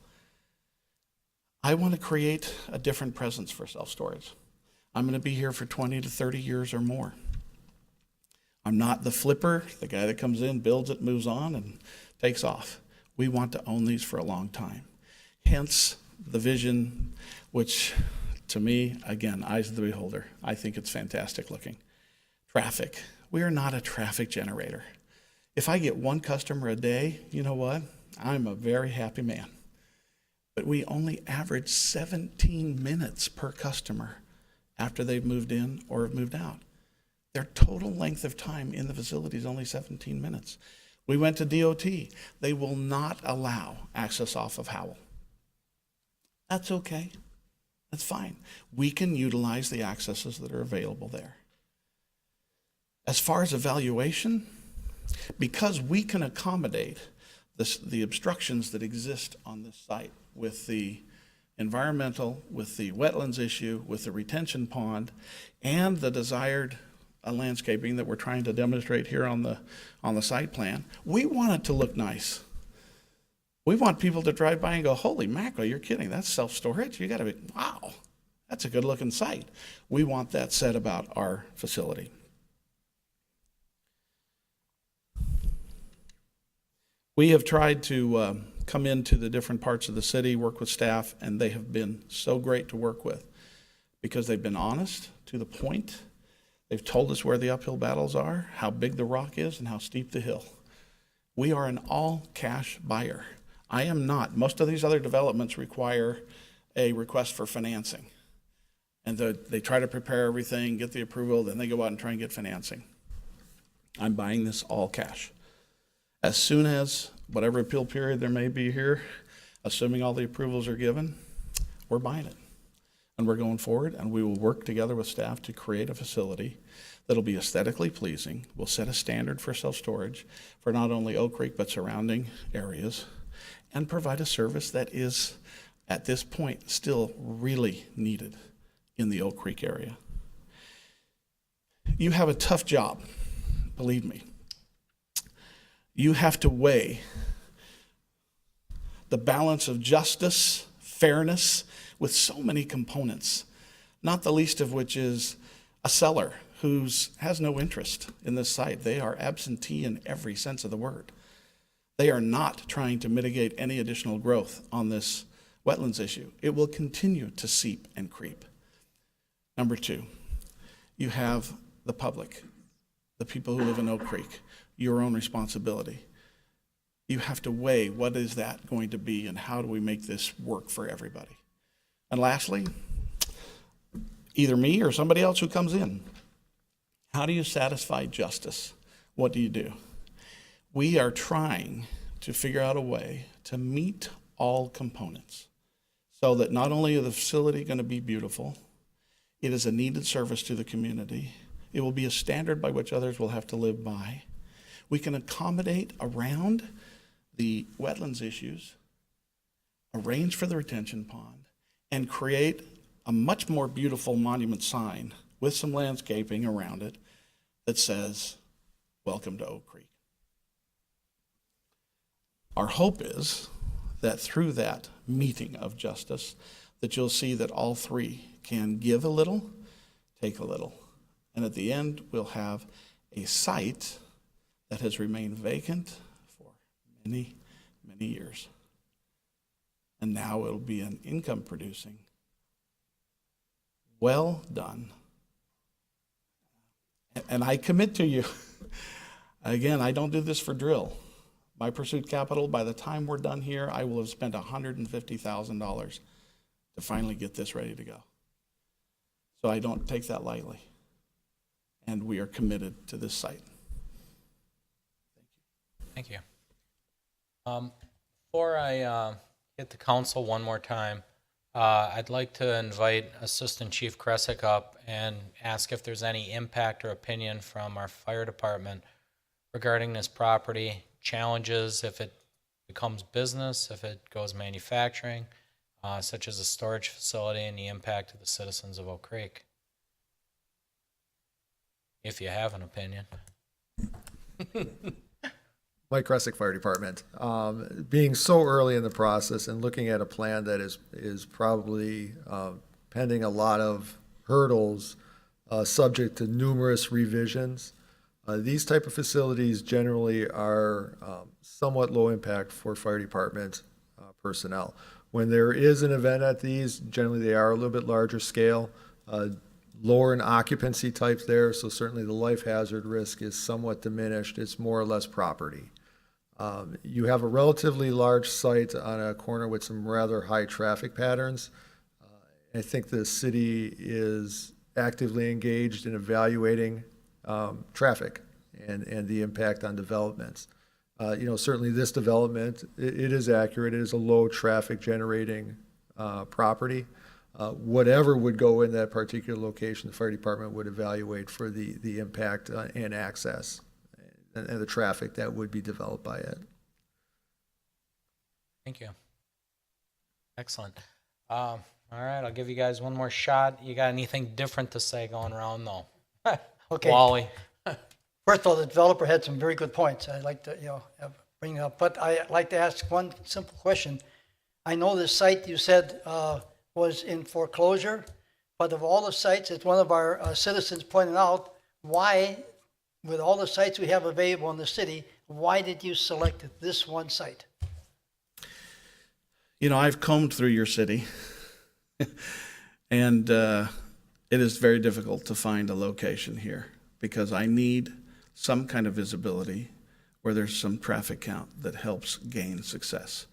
I want to create a different presence for self-storage. I'm going to be here for 20 to 30 years or more. I'm not the flipper, the guy that comes in, builds it, moves on, and takes off. We want to own these for a long time. Hence the vision, which to me, again, eyes of the beholder, I think it's fantastic looking. Traffic. We are not a traffic generator. If I get one customer a day, you know what? I'm a very happy man. But we only average 17 minutes per customer after they've moved in or have moved out. Their total length of time in the facility is only 17 minutes. We went to DOT. They will not allow access off of Howell. That's okay. That's fine. We can utilize the accesses that are available there. As far as evaluation, because we can accommodate the obstructions that exist on this site with the environmental, with the wetlands issue, with the retention pond, and the desired landscaping that we're trying to demonstrate here on the site plan, we want it to look nice. We want people to drive by and go, holy mackerel, you're kidding, that's self-storage? You gotta be, wow, that's a good looking site. We want that said about our facility. We have tried to come into the different parts of the city, work with staff, and they have been so great to work with because they've been honest, to the point. They've told us where the uphill battles are, how big the rock is, and how steep the hill. We are an all-cash buyer. I am not. Most of these other developments require a request for financing. And they try to prepare everything, get the approval, then they go out and try and get financing. I'm buying this all cash. As soon as whatever appeal period there may be here, assuming all the approvals are given, we're buying it. And we're going forward, and we will work together with staff to create a facility that'll be aesthetically pleasing, will set a standard for self-storage for not only Oak Creek, but surrounding areas, and provide a service that is, at this point, still really needed in the Oak Creek area. You have a tough job, believe me. You have to weigh the balance of justice, fairness, with so many components, not the least of which is a seller who has no interest in this site. They are absentee in every sense of the word. They are not trying to mitigate any additional growth on this wetlands issue. It will continue to seep and creep. Number two, you have the public, the people who live in Oak Creek, your own responsibility. You have to weigh what is that going to be and how do we make this work for everybody. And lastly, either me or somebody else who comes in, how do you satisfy justice? What do you do? We are trying to figure out a way to meet all components so that not only is the facility going to be beautiful, it is a needed service to the community. It will be a standard by which others will have to live by. We can accommodate around the wetlands issues, arrange for the retention pond, and create a much more beautiful monument sign with some landscaping around it that says, welcome to Oak Creek. Our hope is that through that meeting of justice, that you'll see that all three can give a little, take a little. And at the end, we'll have a site that has remained vacant for many, many years. And now it'll be an income producing, Well done. And I commit to you, again, I don't do this for drill. My pursuit capital, by the time we're done here, I will have spent $150,000 to finally get this ready to go. So I don't take that lightly. And we are committed to this site. Thank you. Before I hit the council one more time, I'd like to invite Assistant Chief Kresick up and ask if there's any impact or opinion from our fire department regarding this property, challenges if it becomes business, if it goes manufacturing, such as a storage facility, and the impact to the citizens of Oak Creek. If you have an opinion. Mike Kresick, Fire Department. Being so early in the process and looking at a plan that is probably pending a lot of hurdles, subject to numerous revisions, these type of facilities generally are somewhat low impact for fire department personnel. When there is an event at these, generally they are a little bit larger scale, lower in occupancy types there, so certainly the life hazard risk is somewhat diminished. It's more or less property. You have a relatively large site on a corner with some rather high traffic patterns. I think the city is actively engaged in evaluating traffic and the impact on developments. Certainly this development, it is accurate. It is a low traffic generating property. Whatever would go in that particular location, the fire department would evaluate for the impact and access and the traffic that would be developed by it. Thank you. Excellent. All right, I'll give you guys one more shot. You got anything different to say going around though? Okay. Wally. First of all, the developer had some very good points. I'd like to, bring it up. But I'd like to ask one simple question. I know the site you said was in foreclosure, but of all the sites, as one of our citizens pointed out, why, with all the sites we have available in the city, why did you select this one site? I've combed through your city, and it is very difficult to find a location here because I need some kind of visibility where there's some traffic count that helps gain success.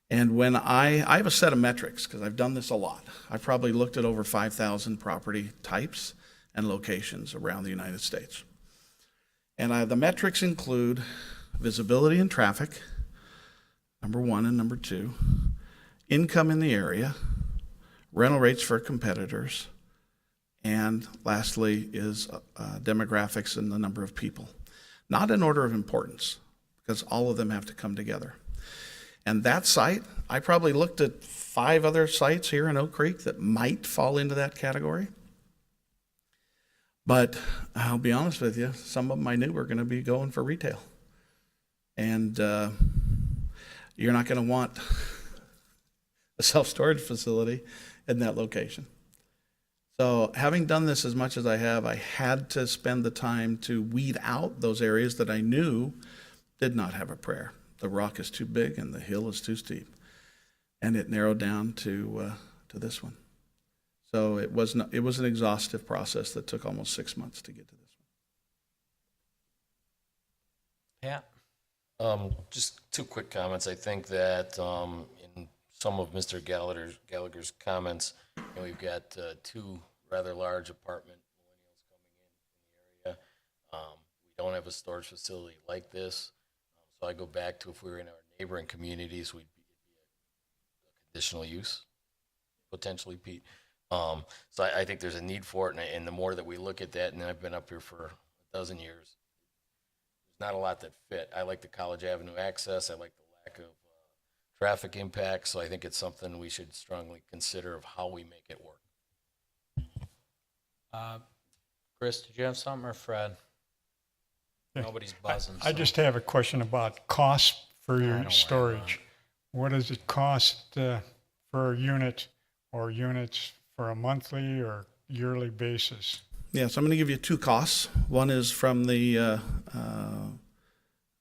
And when I have a set of metrics, because I've done this a lot. I've probably looked at over 5,000 property types and locations around the United States. And the metrics include visibility and traffic, number one, and number two, income in the area, rental rates for competitors, and lastly is demographics and the number of people. Not in order of importance, because all of them have to come together. And that site, I probably looked at 5 other sites here in Oak Creek that might fall into that category. But I'll be honest with you, some of them I knew were going to be going for retail. And you're not going to want a self-storage facility in that location. So having done this as much as I have, I had to spend the time to weed out those areas that I knew did not have a prayer. The rock is too big and the hill is too steep. And it narrowed down to this one. So it was an exhaustive process that took almost 6 months to get to this one. Yeah. Just 2 quick comments. I think that in some of Mr. Gallagher's comments, we've got 2 rather large apartment millennials coming in the area. We don't have a storage facility like this. So I go back to if we were in our neighboring communities, we'd be a conditional use, potentially, Pete. So I think there's a need for it, and the more that we look at that, and I've been up here for a dozen years, there's not a lot that fit. I like the College Avenue access. I like the lack of traffic impact, so I think it's something we should strongly consider of how we make it work. Chris, did you have something, or Fred? Nobody's buzzing. I just have a question about costs for don't your worry storage. What does it cost per unit or units for a monthly or yearly basis? Yeah, so I'm going to give you 2 costs. One is from the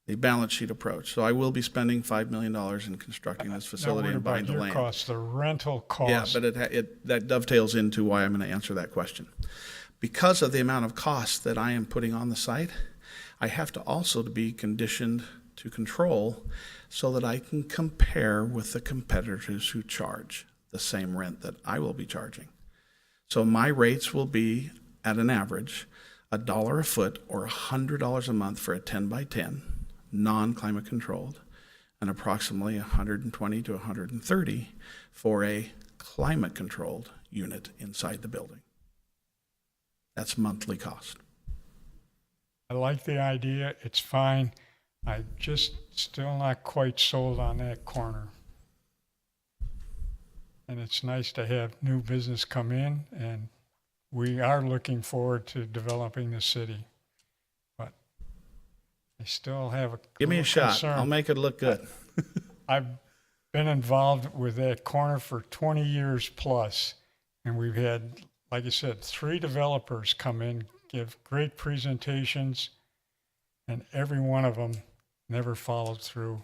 the balance sheet approach. So I will be spending $5 million in constructing this Now, facility what and buying about the your land. costs, the rental Yeah, costs? but that dovetails into why I'm going to answer that question. Because of the amount of cost that I am putting on the site, I have to also be conditioned to control so that I can compare with the competitors who charge the same rent that I will be charging. So my rates will be, at an average, $1 a foot or $100 a month for a 10 by 10, non-climate controlled, and approximately $120 to $130 for a climate controlled unit inside the building. That's monthly cost. I like the idea, it's fine. I just still not quite sold on that corner. And it's nice to have new business come in, and we are looking forward to developing the city. But I still have a Give me a little shot. concern. I'll make it look good. I've been involved with that corner for 20 years plus, and we've had, like I said, 3 developers come in, give great presentations, and every one of them never followed through.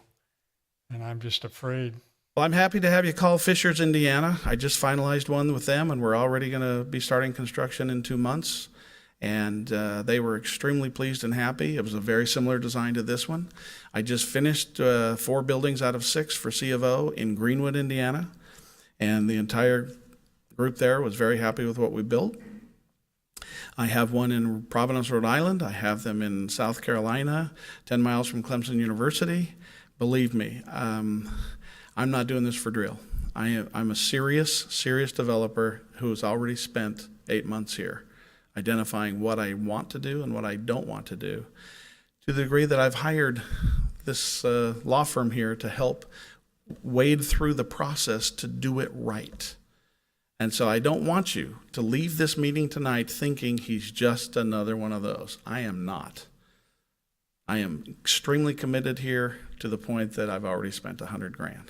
And I'm just afraid. Well, I'm happy to have you call Fishers, Indiana. I just finalized one with them, and we're already going to be starting construction in 2 months. And they were extremely pleased and happy. It was a very similar design to this one. I just finished 4 buildings out of 6 for C of O in Greenwood, Indiana. And the entire group there was very happy with what we built. I have one in Providence, Rhode Island. I have them in South Carolina, 10 miles from Clemson University. Believe me, I'm not doing this for drill. I'm a serious developer who has already spent 8 months here, identifying what I want to do and what I don't want to do, to the degree that I've hired this law firm here to help wade through the process to do it right. And so I don't want you to leave this meeting tonight thinking he's just another one of those. I am not. I am extremely committed here to the point that I've already spent $100,000.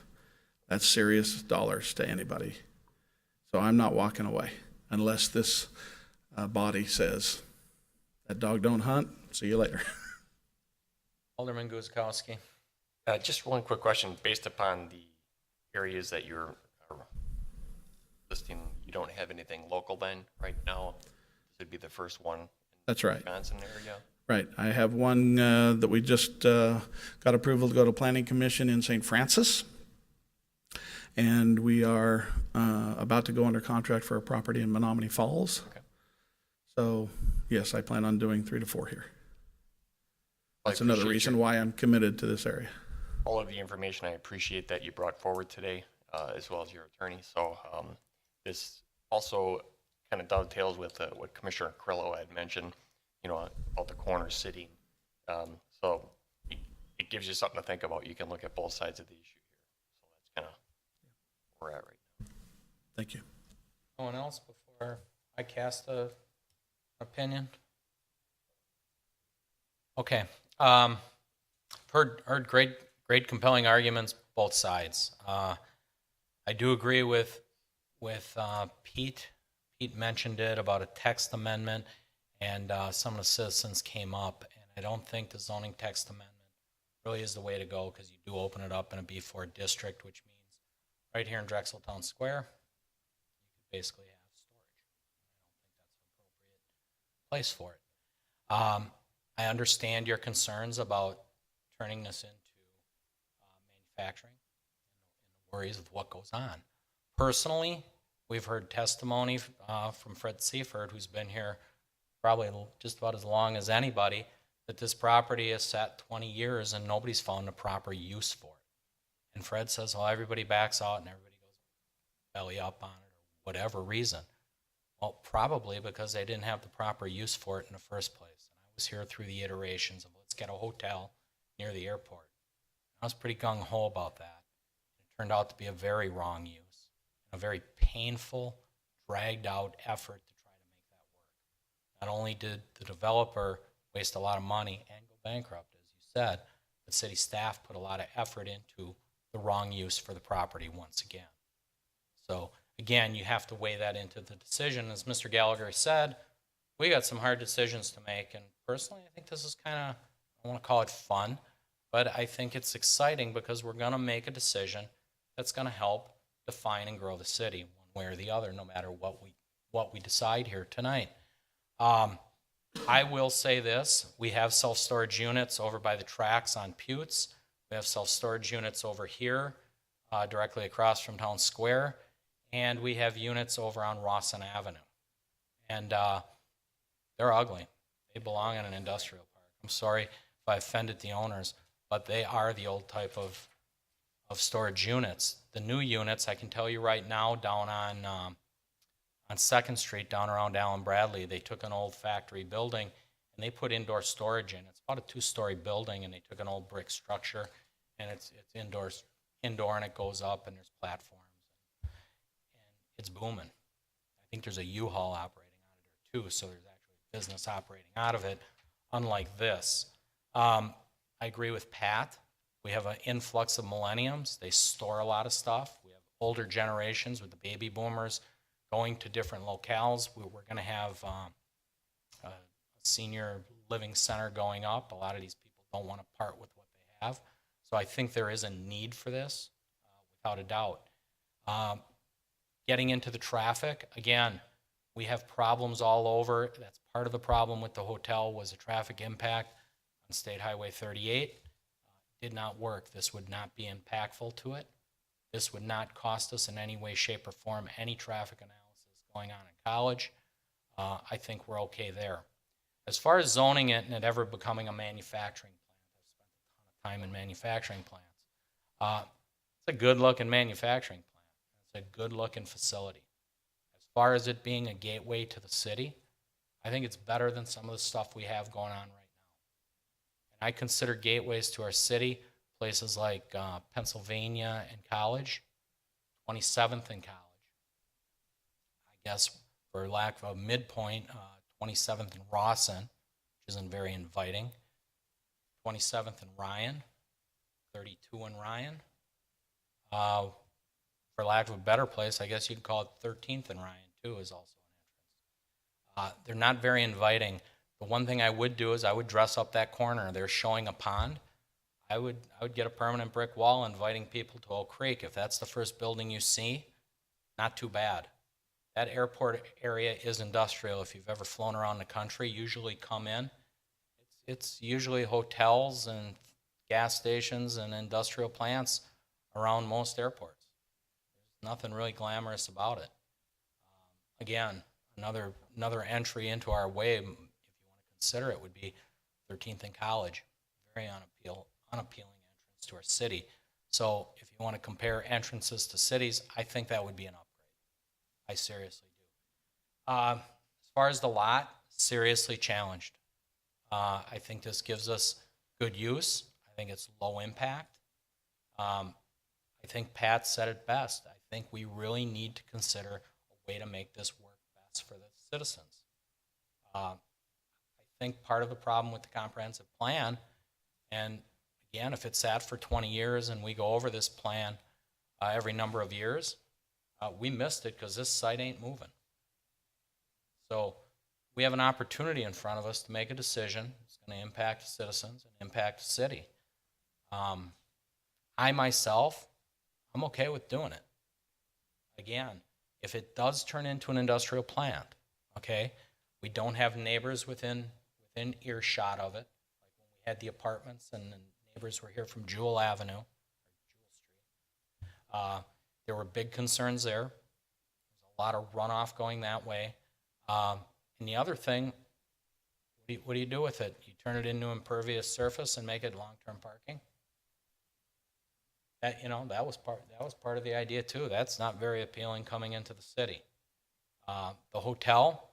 That's serious dollars to anybody. So I'm not walking away unless this body says, that dog don't hunt, see you later. Alderman Guzekowski. Just one quick question. Based upon the areas that you're listing, you don't have anything local then right now? This would be the first one in That's the right. Wisconsin area? Right. I have one that we just got approval to go to Planning Commission in St. Francis. And we are about to go under contract for a property in Menominee Falls. Okay. So, yes, I plan on doing 3 to 4 here. I That's another appreciate reason your- why I'm committed to this area. all of the information. I appreciate that you brought forward today, as well as your attorney. So this also kind of dovetails with what Commissioner Carrillo had mentioned, about the corner sitting. So it gives you something to think about. You can look at both sides of the issue here. So that's kind of where we're at right now. Thank you. No one else before I cast a opinion? Okay. Heard great compelling arguments, both sides. I do agree with Pete. Pete mentioned it about a text amendment, and some of the citizens came up, and I don't think the zoning text amendment really is the way to go, because you do open it up in a B4 district, which means right here in Drexeltown Square, you could basically have storage. I don't think that's an appropriate place for it. I understand your concerns about turning this into manufacturing and the worries of what goes on. Personally, we've heard testimony from Fred Seifert, who's been here probably just about as long as anybody, that this property is sat 20 years and nobody's found a proper use for it. And Fred says, well, everybody backs out and everybody goes belly up on it or whatever reason. Well, probably because they didn't have the proper use for it in the first place. And I was here through the iterations of let's get a hotel near the airport. I was pretty gung-ho about that. It turned out to be a very wrong use, a very painful, dragged-out effort to try to make that work. Not only did the developer waste a lot of money and go bankrupt, as you said, but city staff put a lot of effort into the wrong use for the property once again. So again, you have to weigh that into the decision. As Mr. Gallagher said, we got some hard decisions to make, and personally, I think this is kind of, I want to call it fun. but I think it's exciting because we're going to make a decision that's going to help define and grow the city one way or the other, no matter what we decide here tonight. I will say this, we have self-storage units over by the tracks on Putes. We have self-storage units over here, directly across from Town Square, and we have units over on Rawson Avenue. And they're ugly. They belong in an industrial park. I'm sorry if I offended the owners, but they are the old type of storage units. The new units, I can tell you right now, down on 2nd Street, down around Allen Bradley, they took an old factory building and they put indoor storage in. It's about a 2-story building, and they took an old brick structure, and it's indoor, and it goes up, and there's platforms, and it's booming. I think there's a U-Haul operating out of there too, so there's actually a business operating out of it, unlike this. I agree with Pat. We have an influx of millenniums. They store a lot of stuff. We have older generations with the baby boomers going to different locales. We're going to have a senior living center going up. A lot of these people don't want to part with what they have. So I think there is a need for this, without a doubt. Getting into the traffic, again, we have problems all over. That's part of the problem with the hotel, was a traffic impact on State Highway 38. Did not work. This would not be impactful to it. This would not cost us in any way, shape, or form any traffic analysis going on in College. I think we're okay there. As far as zoning it and it ever becoming a manufacturing plant, I've spent a ton of time in manufacturing plants. It's a good-looking manufacturing plant. It's a good-looking facility. As far as it being a gateway to the city, I think it's better than some of the stuff we have going on right now. And I consider gateways to our city places like Pennsylvania and College, 27th and College. I guess, for lack of a midpoint, 27th and Rawson, which isn't very inviting. 27th and Ryan, 32 and Ryan. For lack of a better place, I guess you could call it 13th and Ryan too, is also an entrance. They're not very inviting. The one thing I would do is I would dress up that corner. They're showing a pond. I would get a permanent brick wall inviting people to Oak Creek. If that's the first building you see, not too bad. That airport area is industrial. If you've ever flown around the country, usually come in. It's usually hotels and gas stations and industrial plants around most airports. There's nothing really glamorous about it. Again, another entry into our way, if you want to consider it, would be 13th and College. Very unappealing entrance to our city. So if you want to compare entrances to cities, I think that would be an upgrade. I seriously do. As far as the lot, seriously challenged. I think this gives us good use. I think it's low impact. I think Pat said it best. I think we really need to consider a way to make this work best for the citizens. I think part of the problem with the comprehensive plan, and again, if it sat for 20 years and we go over this plan every number of years, we missed it because this site ain't moving. So we have an opportunity in front of us to make a decision. It's going to impact the citizens and impact the city. I myself, I'm okay with doing it. Again, if it does turn into an industrial plant, okay, we don't have neighbors within earshot of it. Like when we had the apartments and the neighbors were here from Jewel Avenue, or Jewel Street. There were big concerns there. There's a lot of runoff going that way. And the other thing, what do you do with it? You turn it into impervious surface and make it long-term parking? That was part of the idea too. That's not very appealing coming into the city. The hotel,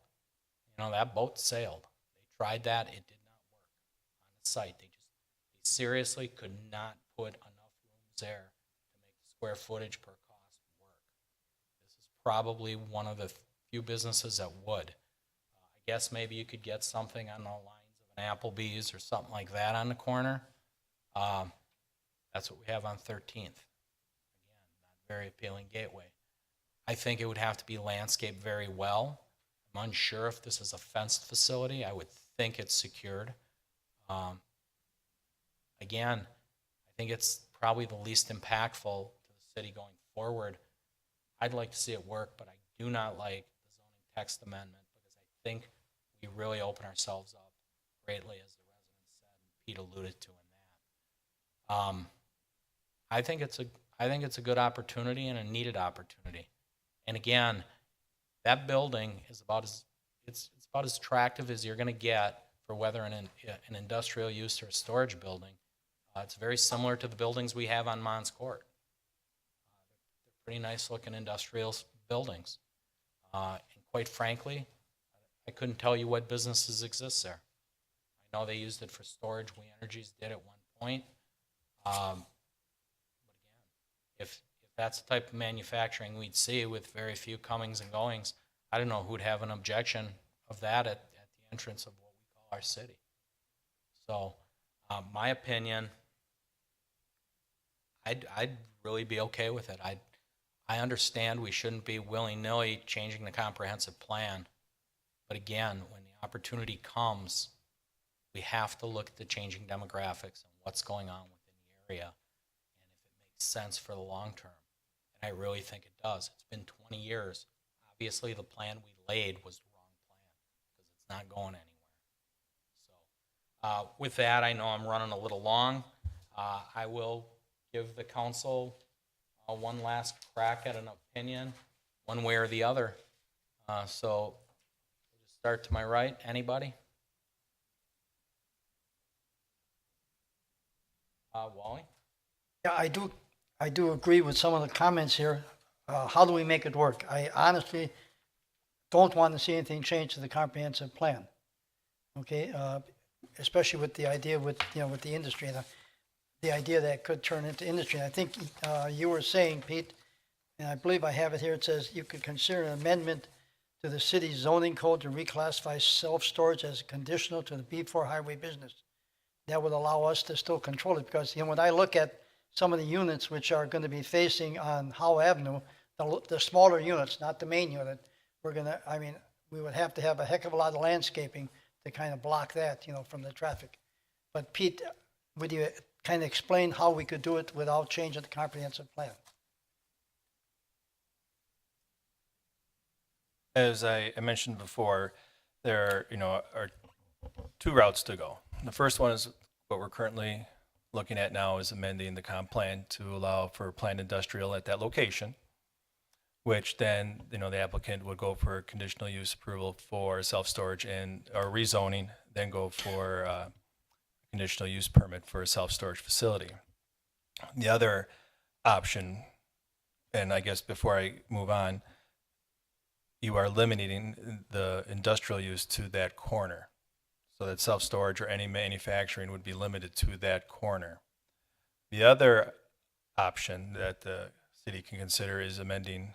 that boat sailed. They tried that, it did not work on the site. They seriously could not put enough rooms there to make the square footage per cost work. This is probably one of the few businesses that would. I guess maybe you could get something on the lines of an Applebee's or something like that on the corner. That's what we have on 13th. Again, not very appealing gateway. I think it would have to be landscaped very well. I'm unsure if this is a fenced facility. I would think it's secured. Again, think it's probably the least impactful to the city going forward. I'd like to see it work, but I do not like the zoning text amendment because I think we really open ourselves up greatly, as the resident said, and Pete alluded to in that. I think it's a good opportunity and a needed opportunity. And again, that building is about as attractive as you're going to get for whether an industrial use or a storage building. It's very similar to the buildings we have on Mons Court. They're pretty nice looking industrial buildings. And quite frankly, I couldn't tell you what businesses exist there. I know they used it for storage. We Energies did at one point. But again, if that's the type of manufacturing we'd see with very few comings and goings, I don't know who'd have an objection of that at the entrance of what we call our city. So, my opinion, I'd really be okay with it. I understand we shouldn't be willy-nilly changing the comprehensive plan, but again, when the opportunity comes, we have to look at the changing demographics and what's going on within the area, and if it makes sense for the long term. And I really think it does. It's been 20 years. Obviously, the plan we laid was the wrong plan because it's not going anywhere. So, with that, I know I'm running a little long. I will give the council one last crack at an opinion, one way or the other. So, we'll just start to my right. Anybody? Wally? Yeah, I do agree with some of the comments here. How do we make it work? I honestly don't want to see anything change to the comprehensive plan. Okay, especially with the idea with the industry, the idea that it could turn into industry. And I think you were saying, Pete, and I believe I have it here. It says you could consider an amendment to the city's zoning code to reclassify self-storage as conditional to the B4 highway business. That would allow us to still control it because when I look at some of the units which are going to be facing on Howe Avenue, the smaller units, not the main unit, we would have to have a heck of a lot of landscaping to kind of block that, from the traffic. But Pete, would you kind of explain how we could do it without changing the comprehensive plan? As I mentioned before, there are two routes to go. The first one is what we're currently looking at now is amending the comp plan to allow for planned industrial at that location, which then, the applicant would go for conditional use approval for self-storage or rezoning, then go for a conditional use permit for a self-storage facility. The other option, and I guess before I move on, you are limiting the industrial use to that corner. So that self-storage or any manufacturing would be limited to that corner. The other option that the city can consider is amending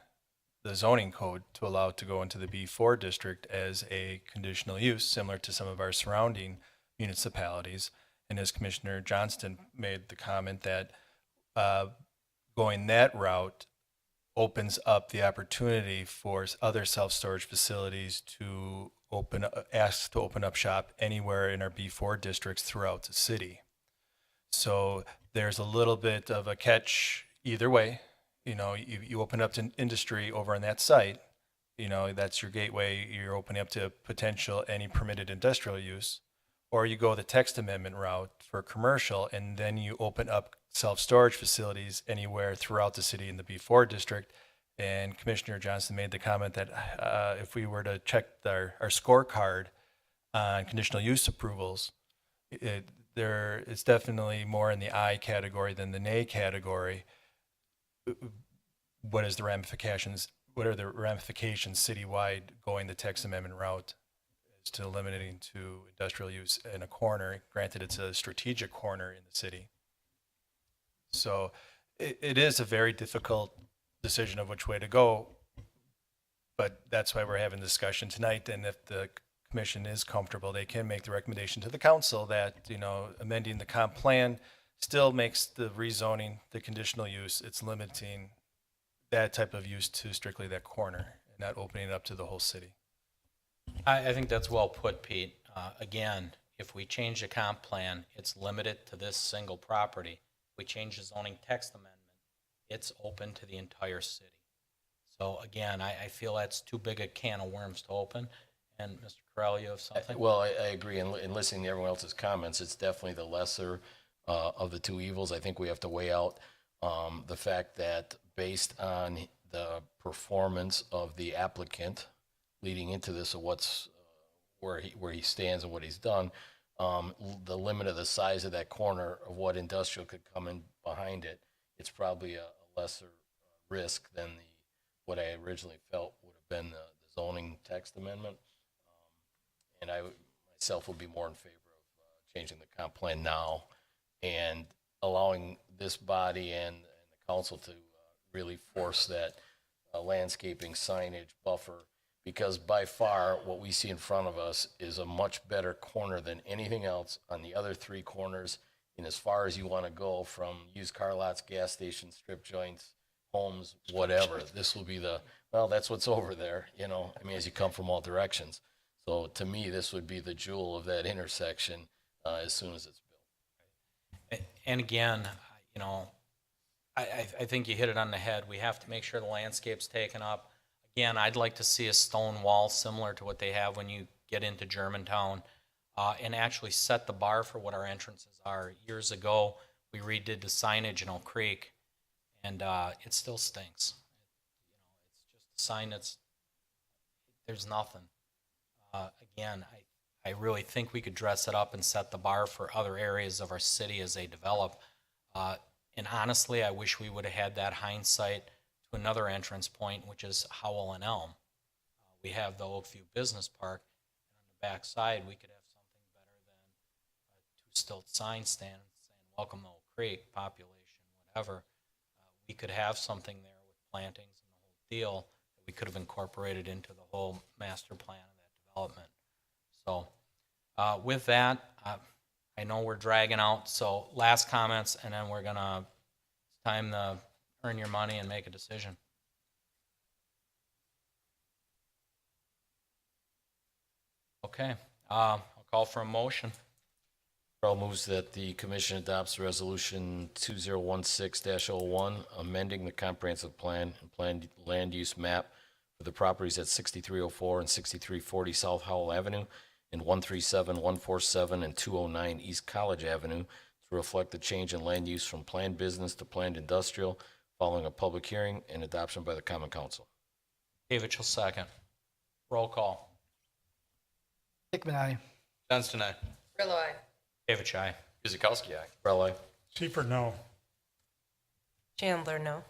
the zoning code to allow it to go into the B4 district as a conditional use, similar to some of our surrounding municipalities. And as Commissioner Johnston made the comment that going that route opens up the opportunity for other self-storage facilities to ask to open up shop anywhere in our B4 districts throughout the city. So there's a little bit of a catch either way. You open up to industry over on that site, that's your gateway. You're opening up to potential any permitted industrial use, or you go the text amendment route for commercial, and then you open up self-storage facilities anywhere throughout the city in the B4 district. And Commissioner Johnson made the comment that if we were to check our scorecard on conditional use approvals, it's definitely more in the aye category than the nay category. What are the ramifications citywide going the text amendment route as to limiting to industrial use in a corner? Granted, it's a strategic corner in the city. So it is a very difficult decision of which way to go, but that's why we're having discussion tonight. And if the commission is comfortable, they can make the recommendation to the council that, amending the comp plan still makes the rezoning, the conditional use, it's limiting that type of use to strictly that corner and not opening it up to the whole city. I think that's well put, Pete. Again, if we change the comp plan, it's limited to this single property. we change the zoning text amendment, it's open to the entire city. So again, I feel that's too big a can of worms to open. And Mr. Corral, you have something? Well, I agree. In listening to everyone else's comments, it's definitely the lesser of the two evils. I think we have to weigh out the fact that based on the performance of the applicant leading into this, of what's where he stands and what he's done, the limit of the size of that corner of what industrial could come in behind it, it's probably a lesser risk than what I originally felt would have been the zoning text amendment. And I myself would be more in favor of changing the comp plan now and allowing this body and the council to really force that landscaping signage buffer, because by far what we see in front of us is a much better corner than anything else on the other three corners. And as far as you want to go, from used car lots, gas stations, strip joints, homes, whatever, this will be well, that's what's over there, you know, I mean, as you come from all directions. So to me, this would be the jewel of that intersection as soon as it's built. And again, you know, I think you hit it on the head. We have to make sure the landscape's taken up. Again, I'd like to see a stone wall similar to what they have when you get into Germantown, and actually set the bar for what our entrances are. Years ago, we redid the signage in Oak Creek, and it still stinks. You know, it's just a sign there's nothing. Again, I really think we could dress it up and set the bar for other areas of our city as they develop. And honestly, I wish we would have had that hindsight to another entrance point, which is Howell and Elm. We have the Oakview Business Park, and on the back side, we could have something better than two stilt sign stands saying, "Welcome to Oak Creek, population, whatever." We could have something there with plantings and the whole deal that we could have incorporated into the whole master plan of that development. So with that, I know we're dragging out, so last comments, and then it's time to earn your money and make a decision. Okay, I'll call for a motion. Carl moves that the commission adopts resolution 2016-01, amending the comprehensive plan and planned land use map for the properties at 6304 and 6340 South Howell Avenue and 137, 147, and 209 East College Avenue to reflect the change in land use from planned business to planned industrial following a public hearing and adoption by the Common Council. David will second. Roll call. Hickman, aye. Dunstan, aye. Grillo, aye. David, aye. Guzekowski, aye. Raleigh. Seifert, no. Chandler, no.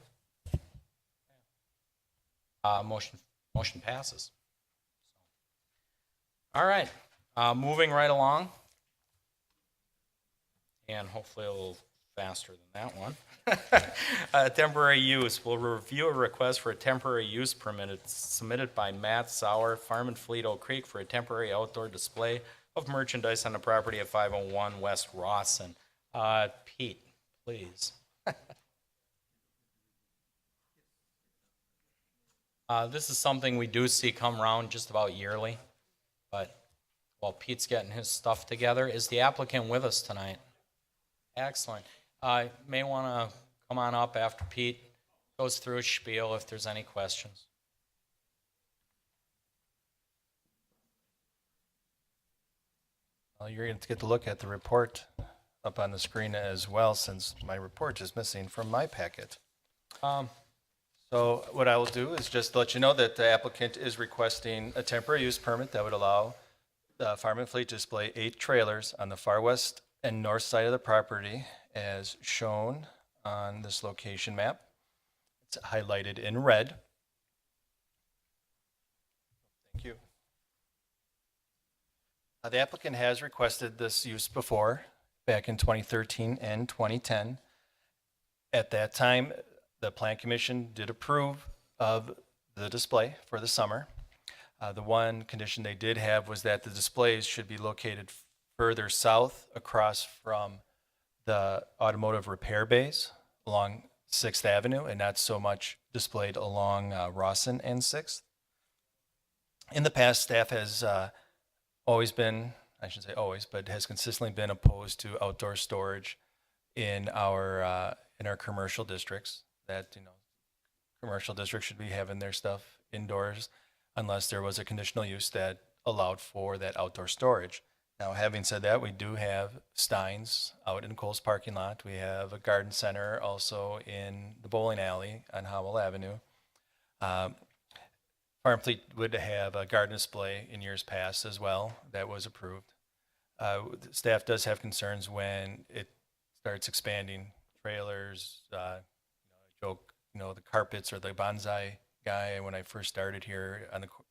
Motion passes. All right, moving right along, and hopefully a little faster than that one. Temporary use. We'll review a request for a temporary use permit submitted by Matt Sauer, Farm and Fleet Oak Creek, for a temporary outdoor display of merchandise on the property at 501 West Rawson. Pete, please. This is something we do see come around just about yearly, but while Pete's getting his stuff together, is the applicant with us tonight? Excellent. May want to come on up after Pete goes through his spiel if there's any questions. Well, you're going to get to look at the report up on the screen as well, since my report is missing from my packet. So what I will do is just let you know that the applicant is requesting a temporary use permit that would allow the Farm and Fleet to display 8 trailers on the far west and north side of the property as shown on this location map. It's highlighted in red. Thank you. The applicant has requested this use before, back in 2013 and 2010. At that time, the Plan Commission did approve of the display for the summer. The one condition they did have was that the displays should be located further south across from the automotive repair bays along 6th Avenue and not so much displayed along Rawson and 6th. In the past, staff has always been, I shouldn't say always, but has consistently been opposed to outdoor storage in our commercial districts, that, commercial districts should be having their stuff indoors unless there was a conditional use that allowed for that outdoor storage. Now, having said that, we do have Steins out in Cole's parking lot. We have a garden center also in the bowling alley on Howell Avenue. Farm Fleet would have a garden display in years past as well. That was approved. Staff does have concerns when it starts expanding trailers. Joke, the carpets or the bonsai guy. When I first started here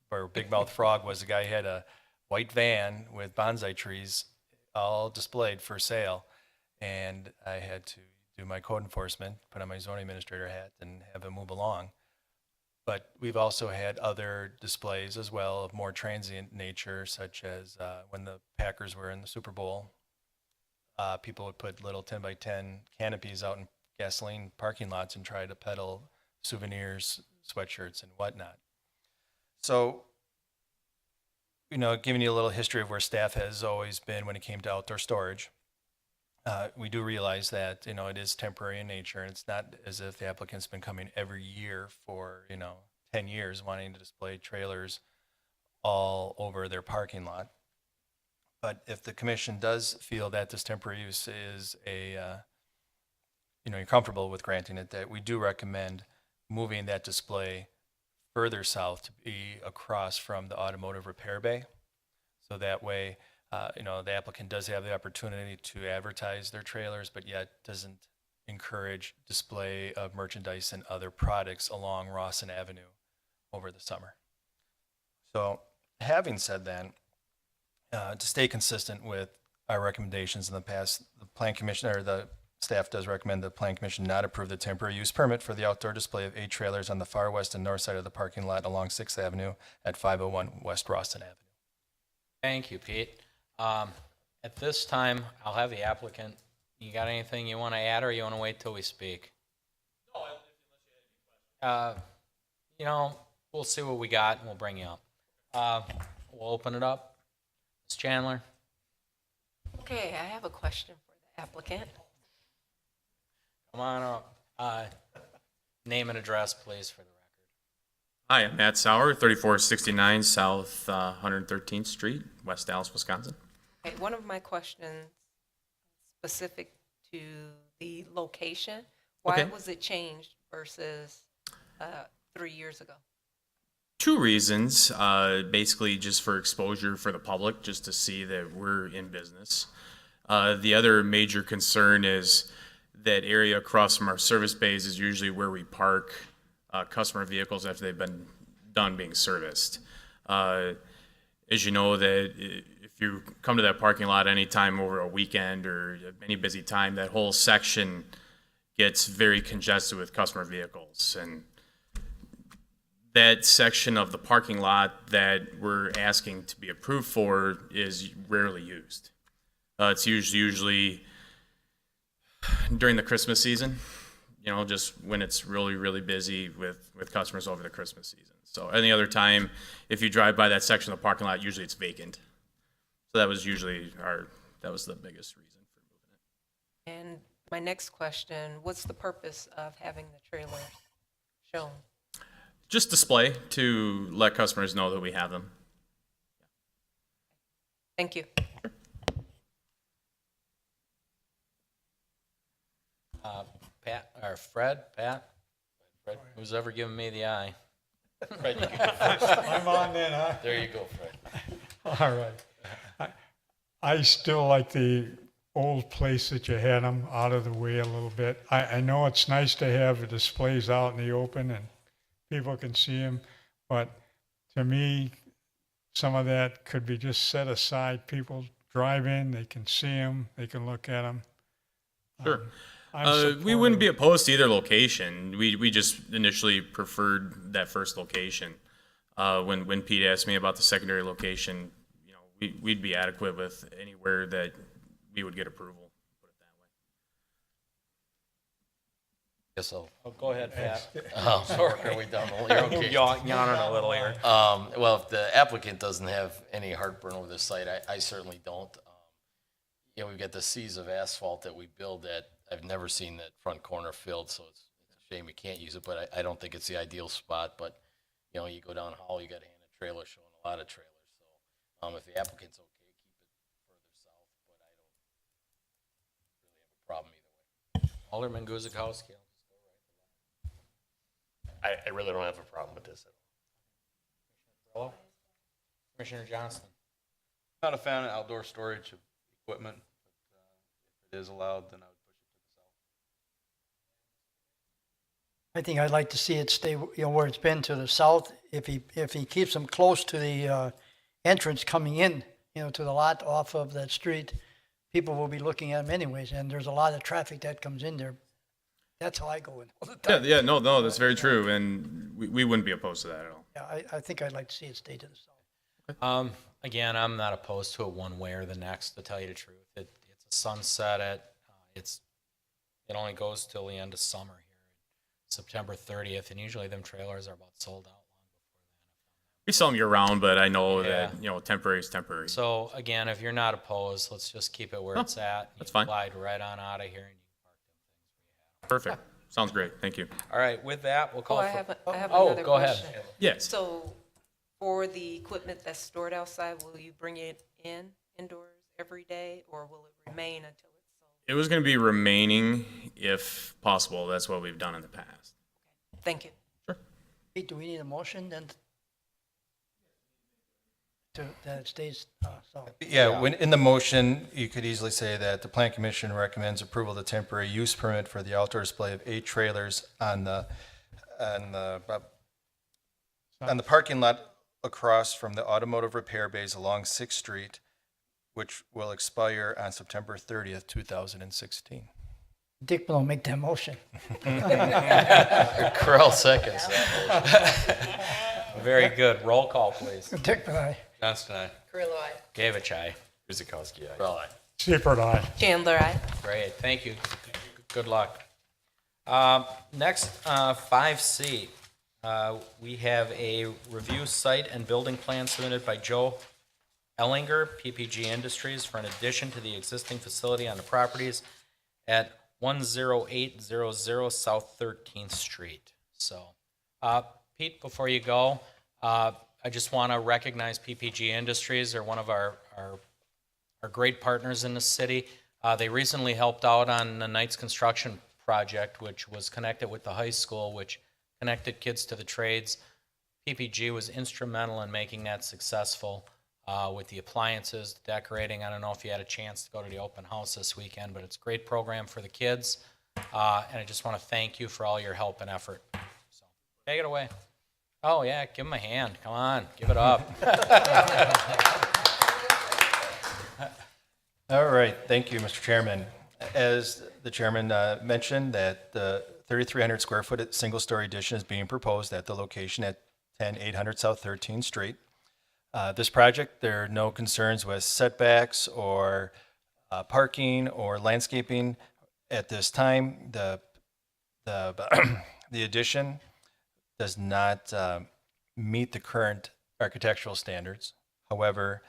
where Big Mouth Frog was, the guy had a white van with bonsai trees all displayed for sale. And I had to do my code enforcement, put on my zoning administrator hat and have him move along. But we've also had other displays as well of more transient nature, such as when the Packers were in the Super Bowl, people would put little 10 by 10 canopies out in gasoline parking lots and try to peddle souvenirs, sweatshirts, and whatnot. So, giving you a little history of where staff has always been when it came to outdoor storage, we do realize that, it is temporary in nature, and it's not as if the applicant's been coming every year for, 10 years wanting to display trailers all over their parking lot. But if the commission does feel that this temporary use is you're comfortable with granting it, that we do recommend moving that display further south to be across from the automotive repair bay. So that way, the applicant does have the opportunity to advertise their trailers, but yet doesn't encourage display of merchandise and other products along Rawson Avenue over the summer. So having said that, to stay consistent with our recommendations in the past, the Plan Commission, or the staff does recommend the Plan Commission not approve the temporary use permit for the outdoor display of 8 trailers on the far west and north side of the parking lot along 6th Avenue at 501 West Rawson Avenue. Thank you, Pete. At this time, I'll have the applicant. You got anything you want to add, or you want to wait till we speak? No, we'll see what we got, and we'll bring you up. We'll open it up. Ms. Chandler? Okay, I have a question for the applicant. Come on up. Name and address, please, for the record. Hi, I'm Matt Sauer, 3469 South 113th Street, West Dallas, Wisconsin. Okay, one of my questions specific to the location, why Okay. was it changed versus 3 years ago? 2 reasons, basically just for exposure for the public, just to see that we're in business. The other major concern is that area across from our service bays is usually where we park customer vehicles after they've been done being serviced. As you know, that if you come to that parking lot anytime over a weekend or any busy time, that whole section gets very congested with customer vehicles. And that section of the parking lot that we're asking to be approved for is rarely used. It's usually during the Christmas season, just when it's really, really busy with customers over the Christmas season. So any other time, if you drive by that section of the parking lot, usually it's vacant. So that was the biggest reason for moving it. And my next question, what's the purpose of having the trailers shown? Just display to let customers know that we have them. Thank you. Fred, who's ever given me the eye? Fred, you can go first. I'm on then, huh? There you go, Fred. All right. I still like the old place that you had them out of the way a little bit. I know it's nice to have the displays out in the open and people can see them, but to me, some of that could be just set aside. People drive in, they can see them, they can look at them. Sure. We wouldn't be opposed to either location. We just initially preferred that first location. When Pete asked me about the secondary location, we'd be adequate with anywhere that we would get approval. Put it that way. Yes, so. Oh, go ahead, Pat. Are we done? You're okay. Yawning a little here. Well, if the applicant doesn't have any heartburn over this site, I certainly don't. We've got the seas of asphalt that we build at I've never seen that front corner filled, so it's a shame you can't use it, but I don't think it's the ideal spot. But, you know, you go down Hall, you got a Hannah trailer showing a lot of trailers. So if the applicant's okay, keep it further south, but I don't really have a problem either way. Alderman Guzekowski. I really don't have a problem with this. Hello? Commissioner Johnston. Not a fan of outdoor storage of equipment, but if it is allowed, then I would push it to the south. I think I'd like to see it stay, where it's been to the south. If he keeps them close to the entrance coming in, to the lot off of that street, people will be looking at them anyways, and there's a lot of traffic that comes in there. That's how I go in all the time. Yeah, no, that's very true, and we wouldn't be opposed to that at all. Yeah, I think I'd like to see it stay to the south. Again, I'm not opposed to it one way or the next, to tell you the truth. It's a sunset it only goes till the end of summer here, September 30th, and usually them trailers are about sold out long before We sell them year round, but I know Yeah. that, temporary is temporary. then. So again, if you're not opposed, let's just keep it where it's at. that's You fine. Glide right on out of here and you can park them things. Perfect. Sounds great. Thank you. All right, with that, we'll call I for. have Oh, another go ahead. question. Yes. So for the equipment that's stored outside, will you bring it indoors every day, or will it remain until it's sold? It was going to be remaining if possible. That's what we've done in the past. Thank you. Pete, do we need a motion then? That it stays south? Yeah, when, in the motion, you could easily say that the Plan Commission recommends approval of the temporary use permit for the outdoor display of 8 trailers on the parking lot across from the automotive repair bays along 6th Street, which will expire on September 30th, 2016. Dick will make that motion. Corral seconds. Very good. Roll call, please. Dick and I. Johnston, aye. Carrillo, aye. Gavich, aye. Guzekowski, aye. Well, I- Seifert, aye. Chandler, aye. Great, thank you. Good luck. Next, 5C. We have a review site and building plan submitted by Joe Ellinger, PPG Industries, for an addition to the existing facility on the properties at 10800 South 13th Street. So, Pete, before you go, I just want to recognize PPG Industries. They're one of our great partners in the city. They recently helped out on the Knights Construction project, which was connected with the high school, which connected kids to the trades. PPG was instrumental in making that successful with the appliances, the decorating. I don't know if you had a chance to go to the open house this weekend, but it's a great program for the kids. And I just want to thank you for all your help and effort. So, take it away. Oh, yeah, give them a hand. Come on, give it up. All right, thank you, Mr. Chairman. As the chairman mentioned, that the 3,300 square foot single-story addition is being proposed at the location at 10800 South 13th Street. This project, there are no concerns with setbacks or parking or landscaping at this time. The addition does not meet the current architectural standards. However,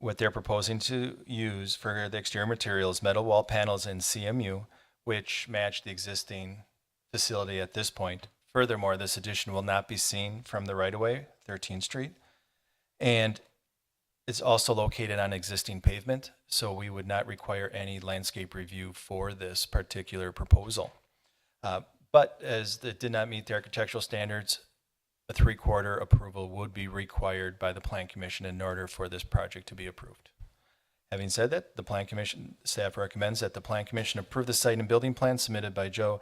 what they're proposing to use for the exterior materials, metal wall panels and CMU, which match the existing facility at this point. Furthermore, this addition will not be seen from the right-of-way, 13th Street. And it's also located on existing pavement, so we would not require any landscape review for this particular proposal. But as it did not meet the architectural standards, a 3/4 approval would be required by the Plan Commission in order for this project to be approved. Having said that, the Plan Commission staff recommends that the Plan Commission approve the site and building plan submitted by Joe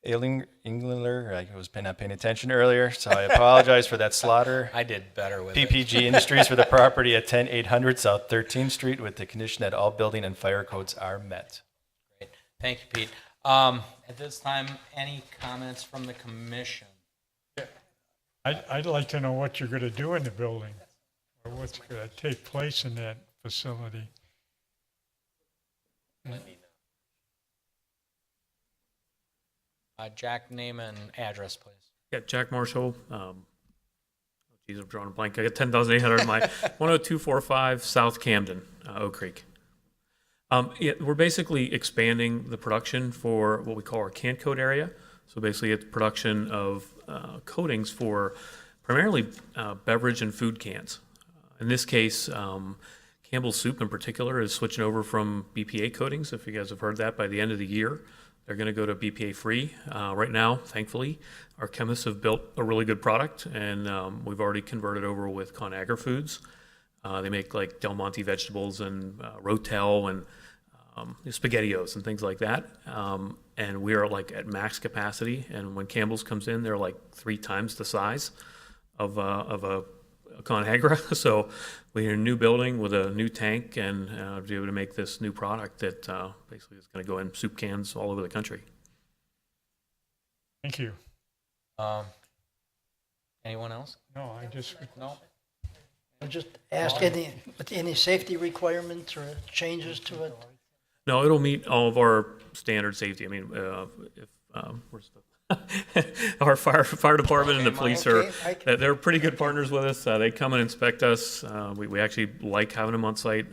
Engler. I was not paying attention earlier, so I apologize for that slaughter. I did better with it. PPG Industries for the property at 10800 South 13th Street with the condition that all building and fire codes are met. Great. Thank you, Pete. At this time, any comments from the commission? I'd like to know what you're going to do in the building, or what's going to take place in that facility. Jack, name and address, please. Yeah, Jack Marshall. Geez, I'm drawing a blank. I got 10,800 in my 10245 South Camden, Oak Creek. Yeah, we're basically expanding the production for what we call our can coat area. So basically, it's production of coatings for primarily beverage and food cans. In this case, Campbell's Soup in particular is switching over from BPA coatings. If you guys have heard that, by the end of the year, they're going to go to BPA free. Right now, thankfully, our chemists have built a really good product, and we've already converted over with ConAgra Foods. They make like Del Monte vegetables and Rotel and SpaghettiOs and things like that. And we are like at max capacity. And when Campbell's comes in, they're like 3 times the size of a ConAgra. So we're in a new building with a new tank and be able to make this new product that basically is going to go in soup cans all over the country. Thank you. Anyone else? No, I just, No? I just ask any safety requirements or changes to it? No, it'll meet all of our standard safety. I mean, if where's our fire department and the police are, they're pretty good partners with us. They come and inspect us. We actually like having them on site.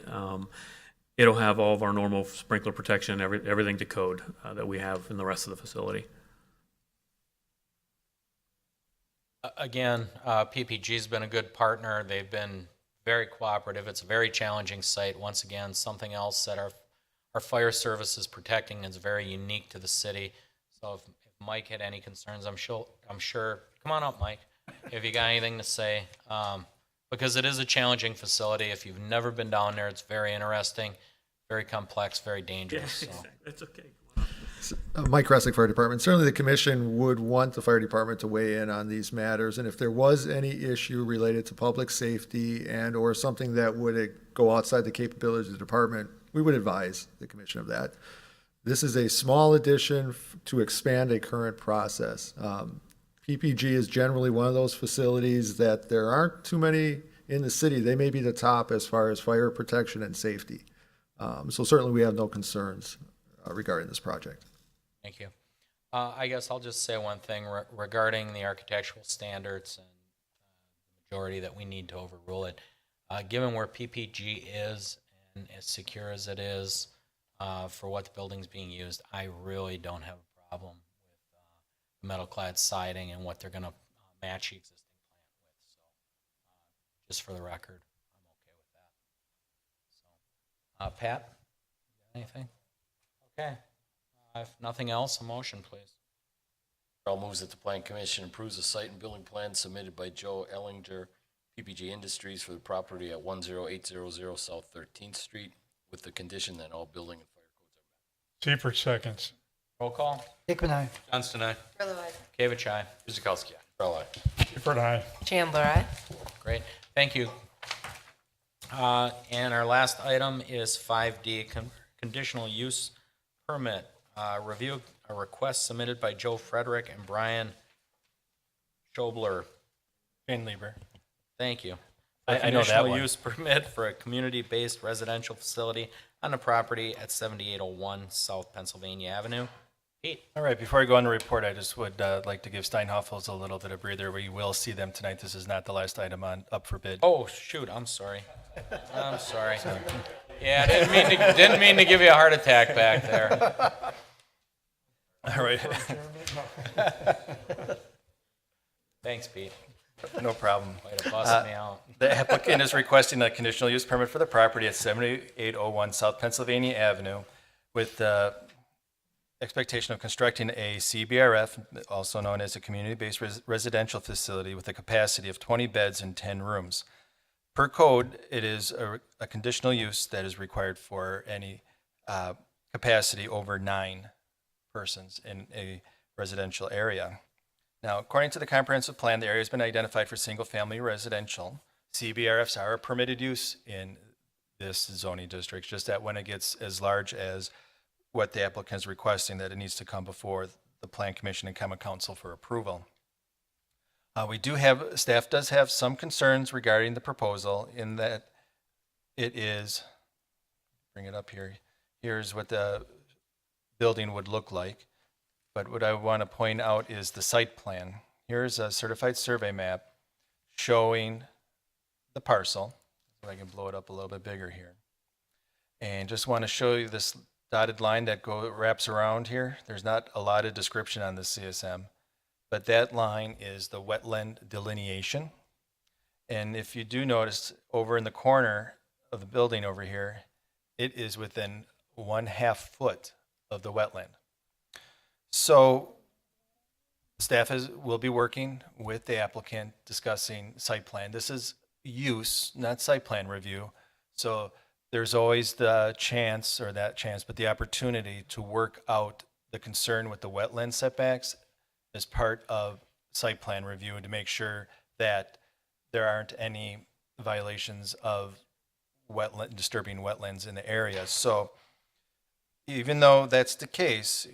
It'll have all of our normal sprinkler protection, everything to code that we have in the rest of the facility. Again, PPG's been a good partner. They've been very cooperative. It's a very challenging site. Once again, something else that our fire service is protecting is very unique to the city. So if Mike had any concerns, I'm sure, come on up, Mike, if you got anything to say, because it is a challenging facility. If you've never been down there, it's very interesting, very complex, very dangerous. So. That's okay. Mike Kresick, Fire Department. Certainly the commission would want the fire department to weigh in on these matters. And if there was any issue related to public safety and or something that would go outside the capabilities of the department, we would advise the commission of that. This is a small addition to expand a current process. PPG is generally one of those facilities that there aren't too many in the city. They may be the top as far as fire protection and safety. So certainly we have no concerns regarding this project. Thank you. I guess I'll just say one thing regarding the architectural standards and the majority that we need to overrule it. Given where PPG is and as secure as it is for what the building's being used, I really don't have a problem with metal clad siding and what they're going to match the existing plant with. So just for the record, I'm okay with that. So, Pat, anything? Okay. If nothing else, a motion, please. Carl moves that the Plan Commission approves the site and building plan submitted by Joe Ellinger, PPG Industries, for the property at 10800 South 13th Street, with the condition that all building and fire codes are met. Seifert seconds. Roll call. Hickman, aye. Johnston, aye. Further aye. Kavich, aye. Guzekowski, Carl, Seifert, aye. Chandler, aye. Great, thank you. And our last item is 5D, conditional use permit. Review a request submitted by Joe Frederick and Brian Schobler. Jane Lieber. Thank you. I know that Conditional one. use permit for a community-based residential facility on the property at 7801 South Pennsylvania Avenue. Pete. All right, before I go on the report, I just would like to give Steinhoffels a little bit of breather. We will see them tonight. This is not the last item up for bid. Oh, shoot, I'm sorry. I'm sorry. Yeah, didn't mean to give you a heart attack back there. All right. Thanks, Pete. No problem. Way to bust me out. The applicant is requesting a conditional use permit for the property at 7801 South Pennsylvania Avenue with the expectation of constructing a CBRF, also known as a community-based residential facility with a capacity of 20 beds and 10 rooms. Per code, it is a conditional use that is required for any capacity over 9 persons in a residential area. Now, according to the comprehensive plan, the area has been identified for single-family residential. CBRFs are a permitted use in this zoning district, just that when it gets as large as what the applicant is requesting, that it needs to come before the Plan Commission and Common Council for approval. Staff does have some concerns regarding the proposal in that it is, bring it up here, here's what the building would look like. But what I want to point out is the site plan. Here's a certified survey map showing the parcel. If I can blow it up a little bit bigger here. And just want to show you this dotted line that wraps around here. There's not a lot of description on this CSM, but that line is the wetland delineation. And if you do notice over in the corner of the building over here, it is within 1/2 foot of the wetland. So staff will be working with the applicant discussing site plan. This is use, not site plan review. So there's always the chance, or that chance, but the opportunity to work out the concern with the wetland setbacks as part of site plan review, and to make sure that there aren't any violations of disturbing wetlands in the area. So even though that's the case,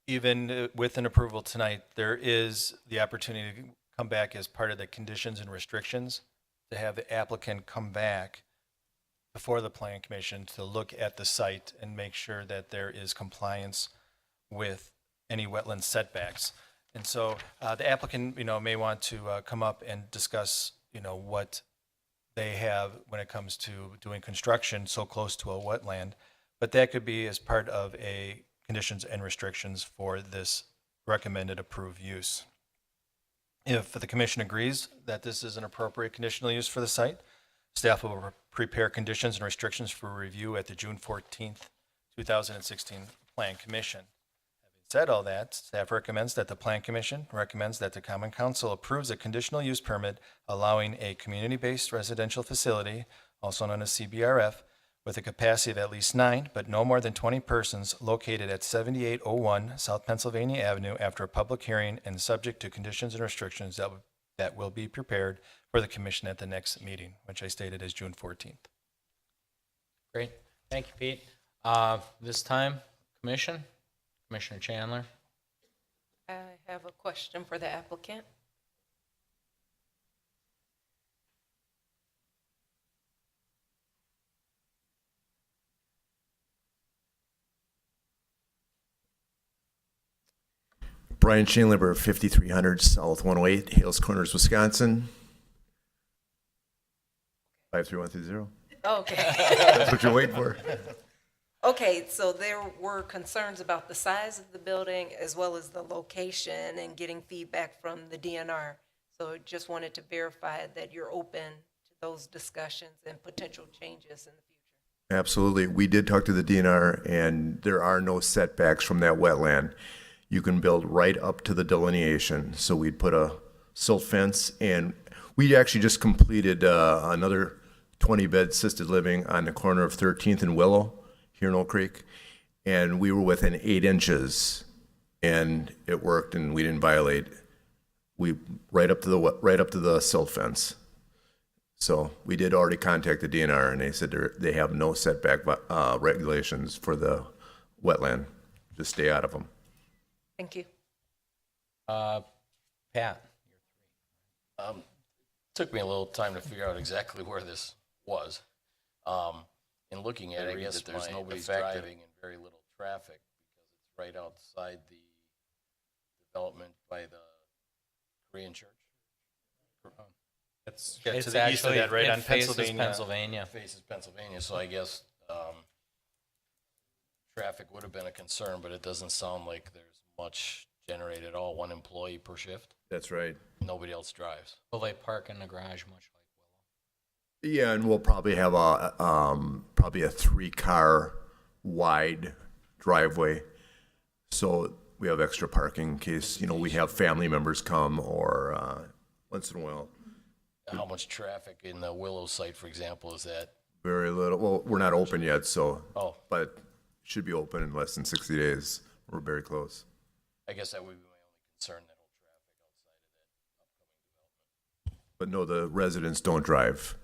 even with an approval tonight, there is the opportunity to come back as part of the conditions and restrictions, to have the applicant come back before the Plan Commission to look at the site and make sure that there is compliance with any wetland setbacks. And so the applicant, may want to come up and discuss, what they have when it comes to doing construction so close to a wetland. But that could be as part of a conditions and restrictions for this recommended approved use. If the commission agrees that this is an appropriate conditional use for the site, staff will prepare conditions and restrictions for review at the June 14th, 2016 Plan Commission. Having said all that, staff recommends that the Plan Commission recommends that the Common Council approves a conditional use permit allowing a community-based residential facility, also known as CBRF, with a capacity of at least 9, but no more than 20 persons, located at 7801 South Pennsylvania Avenue, after a public hearing and subject to conditions and restrictions that will be prepared for the commission at the next meeting, which I stated as June 14th. Great. Thank you, Pete. This time, Commissioner Chandler. I have a question for the applicant. Brian Chandler, 5300 South 108, Hales Corners, Wisconsin. 53130. Okay. That's what you're waiting for. Okay, so there were concerns about the size of the building as well as the location and getting feedback from the DNR. So just wanted to verify that you're open to those discussions and potential changes in the future. Absolutely. We did talk to the DNR, and there are no setbacks from that wetland. You can build right up to the delineation. So we'd put a silt fence, and we actually just completed another 20-bed assisted living on the corner of 13th and Willow here in Oak Creek, and we were within 8 inches, and it worked, and we didn't violate. We right up to the silt fence. So we did already contact the DNR, and they said they have no setback regulations for the wetland. Just stay out of them. Thank you. Pat. Took me a little time to figure out exactly where this was. In looking at it, I guess there's nobody's driving and very little traffic, because it's right outside the development by the Korean church. It's It's to the east of that, actually- right it on faces Pennsylvania. Pennsylvania. Faces Pennsylvania, so I guess traffic would have been a concern, but it doesn't sound like there's much generated at all. 1 employee per shift. That's right. Nobody else drives. Will they park in the garage much like Willow? Yeah, and we'll probably have a 3-car wide driveway, so we have extra parking in case we have family members come, or once in a while. How much traffic in the Willow site, for example, is that? Very little. Well, we're not open yet, so. Oh. But should be open in less than 60 days. We're very close. I guess that would be my only concern, that whole traffic outside of that upcoming development. But no, the residents don't drive.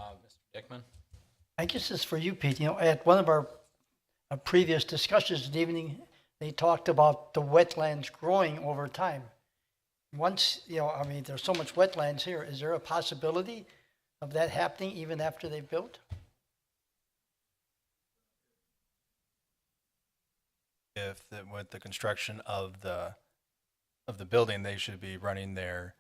Mr. Dickman? I guess it's for you, Pete. At one of our previous discussions this evening, they talked about the wetlands growing over time. Once, there's so much wetlands here. Is there a possibility of that happening even after they've built? With the construction of the building, they should be running their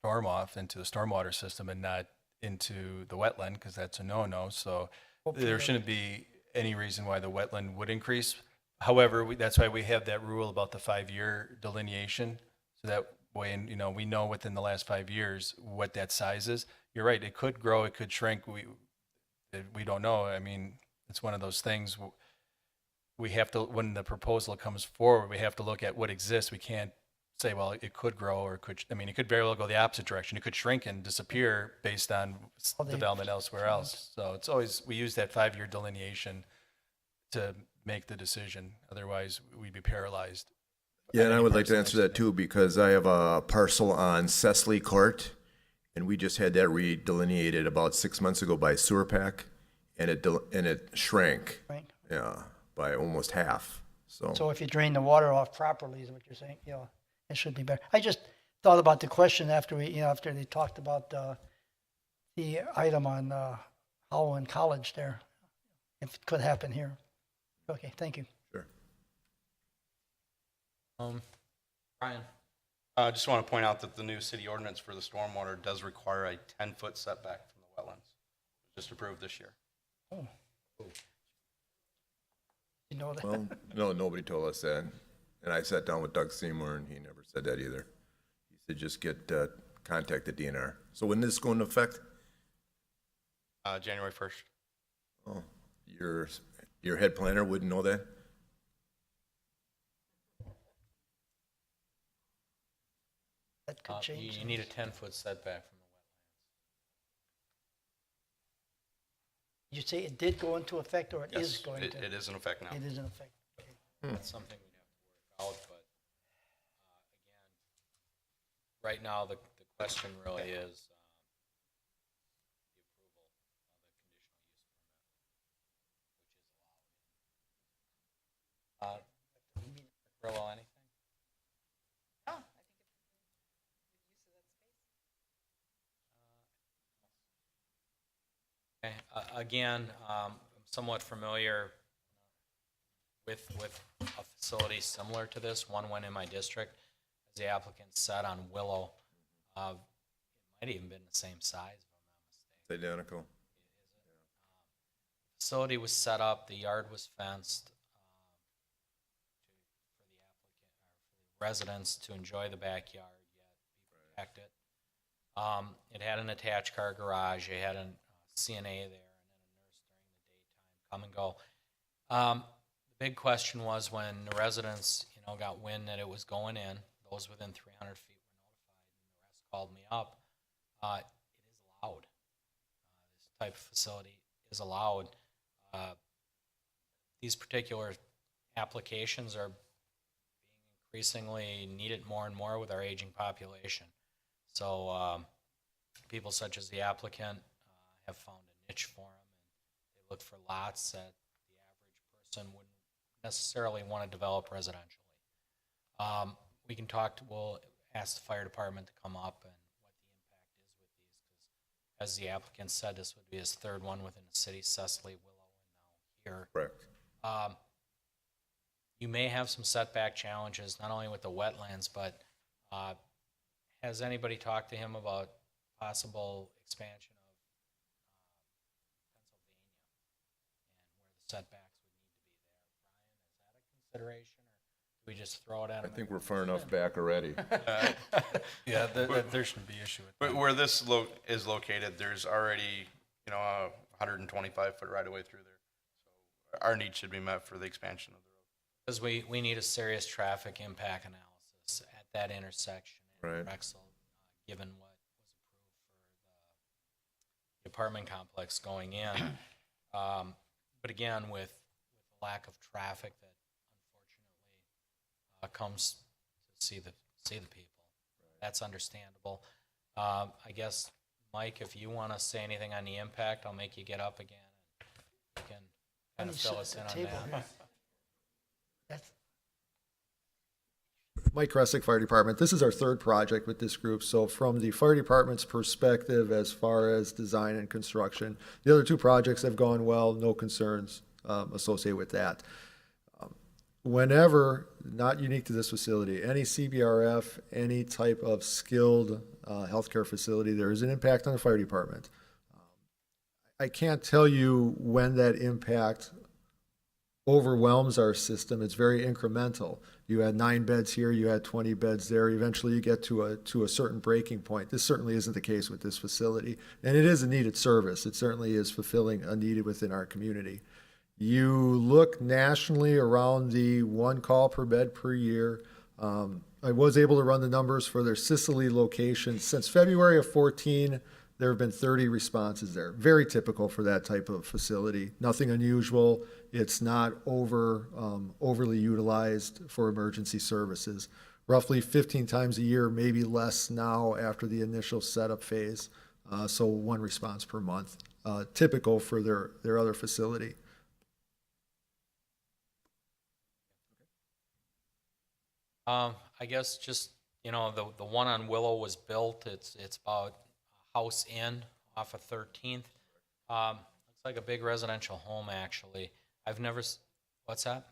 storm off into the stormwater system and not into the wetland, because that's a no-no. So there shouldn't be any reason why the wetland would increase. However, that's why we have that rule about the 5-year delineation. So that way, you know, we know within the last 5 years what that size is. You're right, it could grow, it could shrink. We don't know. I mean, it's one of those things. We have to, when the proposal comes forward, we have to look at what exists. We can't say, well, it could grow or it could, I mean, it could very well go the opposite direction. It could shrink and disappear based on development elsewhere else. So it's always, we use that 5-year delineation to make the decision. Otherwise, we'd be paralyzed. Yeah, and I would like to answer that too, because I have a parcel on Cecily Court, and we just had that redelineated about 6 months ago by Sewer Pack, and it shrank. Right. Yeah, by almost half. So if you drain the water off properly, is what you're saying, you know, it should be better. I just thought about the question after after they talked about the item on Howell and College there, if it could happen here. Okay, thank you. Sure. Brian? I just want to point out that the new city ordinance for the stormwater does require a 10-foot setback from the wetlands, just approved this year. Oh. You know that? Well, no, nobody told us that. And I sat down with Doug Seymour, and he never said that either. He said just contact the DNR. So when does this go into effect? January 1st. Oh, your head planner wouldn't know that? That could change. You need a 10-foot setback from the wetlands. You say it did go into effect, or it is Yes, going to? it is in effect now. It is in effect. Okay. That's something we'd have to work out, but again, right now, the question really is the approval of the conditional use permit, which is allowed. Grillo, anything? No, I think it's good use of that space. Okay, again, I'm somewhat familiar with a facility similar to this. One went in my district, as the applicant said, on Willow. It might even been the same size, if I'm not mistaken. It's identical. Facility was set up, the yard was fenced for the applicant, or for the residents to enjoy the backyard, yet be protected. It had an attached car garage, it had a CNA there, and then a nurse during the daytime, come and go. The big question was when the residents, got wind that it was going in, those within 300 feet were notified, and the rest called me up. It is allowed. This type of facility is allowed. These particular applications are being increasingly needed more and more with our aging population. So people such as the applicant have found a niche for them, and they look for lots that the average person wouldn't necessarily want to develop residentially. We can we'll ask the fire department to come up and what the impact is with these, because as the applicant said, this would be his third one within the city, Cecily, Willow, and now here. Correct. You may have some setback challenges, not only with the wetlands, but has anybody talked to him about possible expansion of Pennsylvania and where the setbacks would need to be there? Brian, is that a consideration, or do we just throw it at I him? think we're far enough back already. Yeah, there shouldn't be issue with that. Where this is located, there's already, a 125-foot right-of-way through there. So our needs should be met for the expansion of the road. Because we need a serious traffic impact analysis at that intersection in Right. Drexel, given what was approved for the apartment complex going in. But again, with the lack of traffic that unfortunately comes to see the people, that's understandable. I guess, Mike, if you want to say anything on the impact, I'll make you get up again, and you can kind of fill us in on that. Mike Kresick, Fire Department. This is our third project with this group. So from the fire department's perspective, as far as design and construction, the other two projects have gone well, no concerns associated with that. whenever, not unique to this facility, any CBRF, any type of skilled healthcare facility, there is an impact on the fire department. I can't tell you when that impact overwhelms our system. It's very incremental. You had 9 beds here, you had 20 beds there. Eventually, you get to a certain breaking point. This certainly isn't the case with this facility, and it is a needed service. It certainly is fulfilling a need within our community. You look nationally around the 1 call per bed per year. I was able to run the numbers for their Sicily location. Since February of 14, there have been 30 responses there. Very typical for that type of facility. Nothing unusual. It's not overly utilized for emergency services. Roughly 15 times a year, maybe less now after the initial setup phase. So 1 response per month. Typical for their other facility. I guess just, the one on Willow was built. It's about a house in off of 13th. Looks like a big residential home, actually. What's that?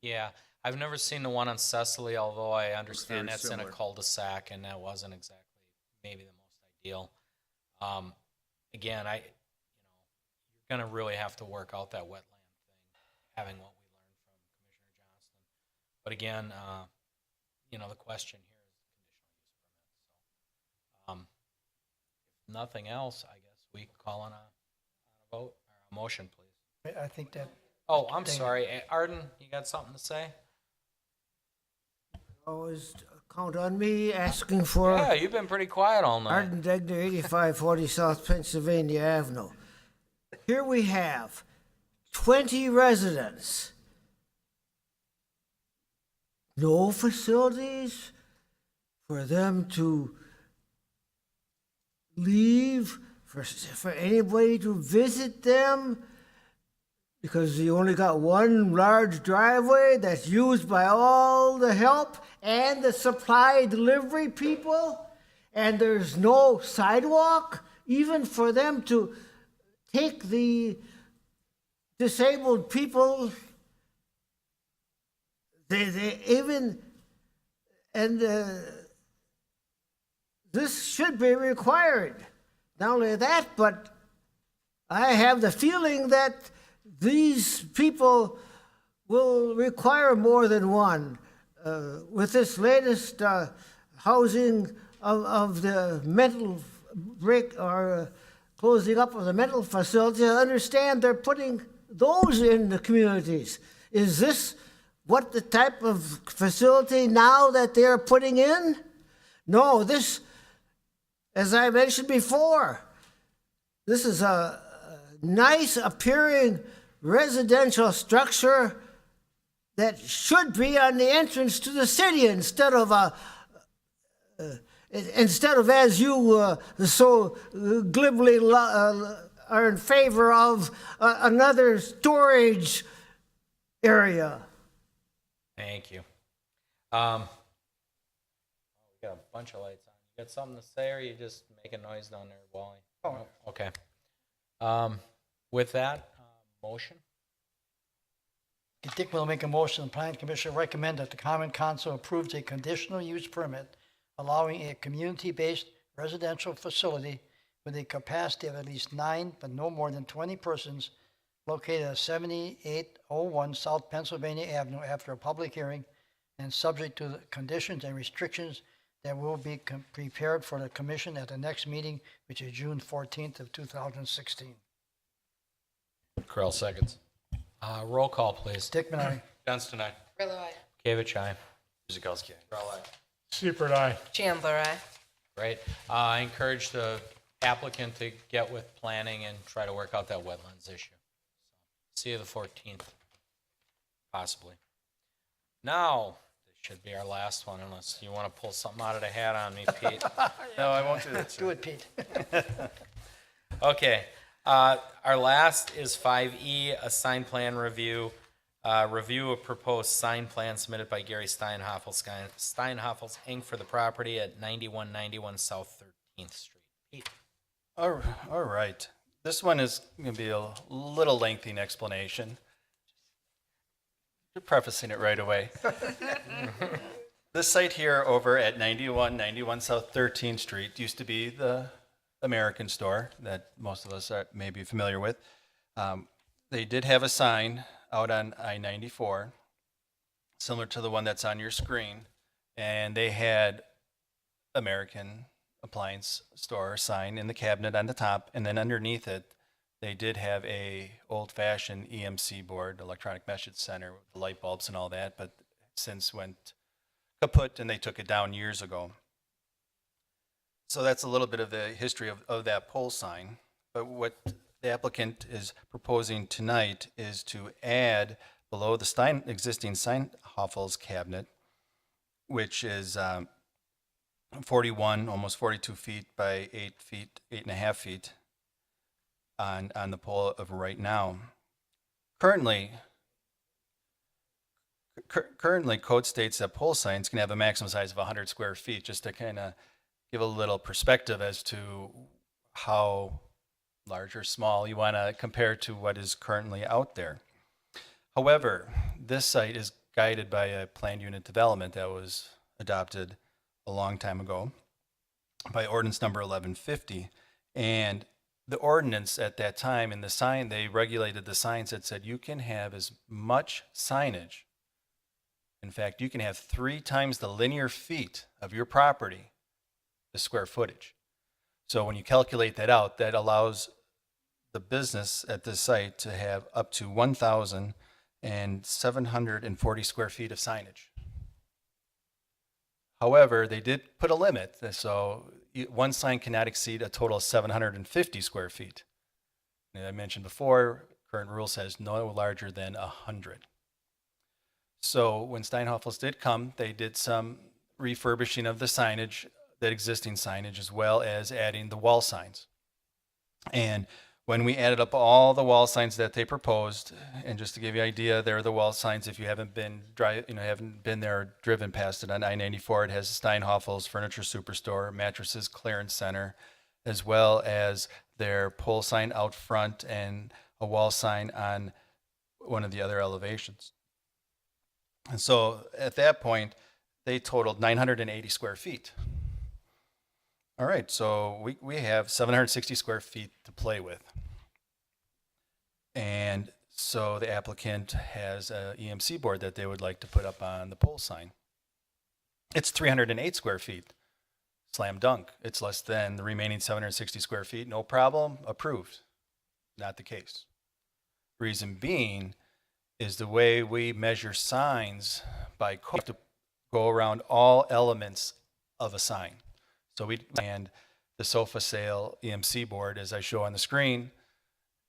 Yeah, I've never seen the one on Cecily, although I understand that's in a cul-de-sac, and that wasn't exactly maybe the most ideal. Again, you're gonna really have to work out that wetland thing, having what we learned from Commissioner Johnston. But again, the question here is the conditional use permit. So, if nothing else, I guess we call on a vote or a motion, please. I think that. Oh, I'm sorry. Arden, you got something to say? Always count on me asking for. Yeah, you've been pretty quiet all night. Arden Degner, 8540 South Pennsylvania Avenue. Here we have 20 residents. No facilities for them to leave, for anybody to visit them, because you only got one large driveway that's used by all the help and the supply delivery people, and there's no sidewalk even for them to take the disabled people. They even, and this should be required. Not only that, but I have the feeling that these people will require more than one. With this latest housing of the mental break or closing up of the mental facility, I understand they're putting those in the communities. Is this what the type of facility now that they're putting in? No, this, as I mentioned before, this is a nice appearing residential structure that should be on the entrance to the city instead of as you so glibly are in favor of another storage area. Thank you. We got a bunch of lights on. You got something to say, or you just making noise down there, Wally? Oh, okay. With that, motion? Dick will make a motion. The Planning Commission recommend that the Common Council approves a conditional use permit allowing a community-based residential facility with a capacity of at least 9, but no more than 20 persons located at 7801 South Pennsylvania Avenue after a public hearing and subject to the conditions and restrictions that will be prepared for the commission at the next meeting, which is June 14th of 2016. Corral seconds. Roll call, please. Dickman, aye. Johnston, aye. Grillo, aye. Kavich, aye. Kuzikowski, aye. Seifert, aye. Chandler, aye. Great. I encourage the applicant to get with planning and try to work out that wetlands issue. See you the 14th, possibly. Now, this should be our last one, unless you want to pull something out of the hat on me, Pete. No, I won't do that, sir. Do it, Pete. Okay. Our last is 5E, a sign plan review. Review of proposed sign plan submitted by Gary Steinhoffels Inc. for the property at 9191 South 13th Street. Pete. All right. This one is going to be a little lengthy in explanation. prefacing it right away. This site here over at 9191 South 13th Street used to be the American store that most of us may be familiar with. They did have a sign out on I-94, similar to the one that's on your screen, and they had American Appliance Store sign in the cabinet on the top, and then underneath it, they did have a old-fashioned EMC board, Electronic Message Center, with the light bulbs and all that, but since went kaput and they took it down years ago. So that's a little bit of the history of that pole sign. But what the applicant is proposing tonight is to add below the existing Steinhoffel's cabinet, which is 41, almost 42 feet by 8.5 feet on the pole of right now. Currently, code states that pole signs can have a maximum size of 100 square feet, just to kind of give a little perspective as to how large or small you want to compare to what is currently out there. However, this site is guided by a planned unit development that was adopted a long time ago by ordinance number 1150. And the ordinance at that time in the sign, they regulated the signs that said you can have as much signage. In fact, you can have 3 times the linear feet of your property, the square footage. So when you calculate that out, that allows the business at this site to have up to 1,740 square feet of signage. However, they did put a limit, so one sign cannot exceed a total of 750 square feet. And I mentioned before, current rule says no larger than 100. So when Steinhoffel's did come, they did some refurbishing of the signage, that existing signage, as well as adding the wall signs. And when we added up all the wall signs that they proposed, and just to give you an idea, there are the wall signs. If you haven't been haven't been there or driven past it on I-94, it has Steinhoffel's Furniture Superstore, Mattresses Clearance Center, as well as their pole sign out front and a wall sign on one of the other elevations. And so at that point, they totaled 980 square feet. All right, so we have 760 square feet to play with. And so the applicant has an EMC board that they would like to put up on the pole sign. It's 308 square feet. Slam dunk. It's less than the remaining 760 square feet. No problem. Approved. Not the case. Reason being is the way we measure signs by code to go around all elements of a sign. So we and the sofa sale EMC board, as I show on the screen,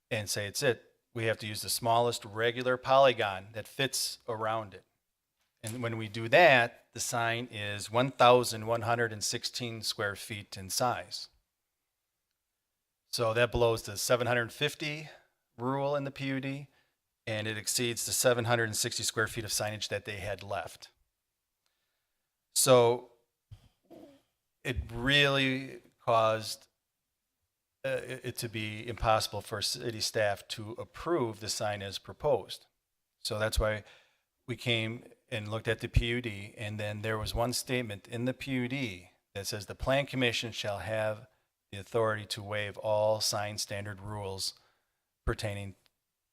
and say it's it. We have to use the smallest regular polygon that fits around it. And when we do that, the sign is 1,116 square feet in size. So that blows the 750 rule in the PUD, and it exceeds the 760 square feet of signage that they had left. So it really caused it to be impossible for city staff to approve the sign as proposed. So that's why we came and looked at the PUD, and then there was one statement in the PUD that says the Plan Commission shall have the authority to waive all sign standard rules pertaining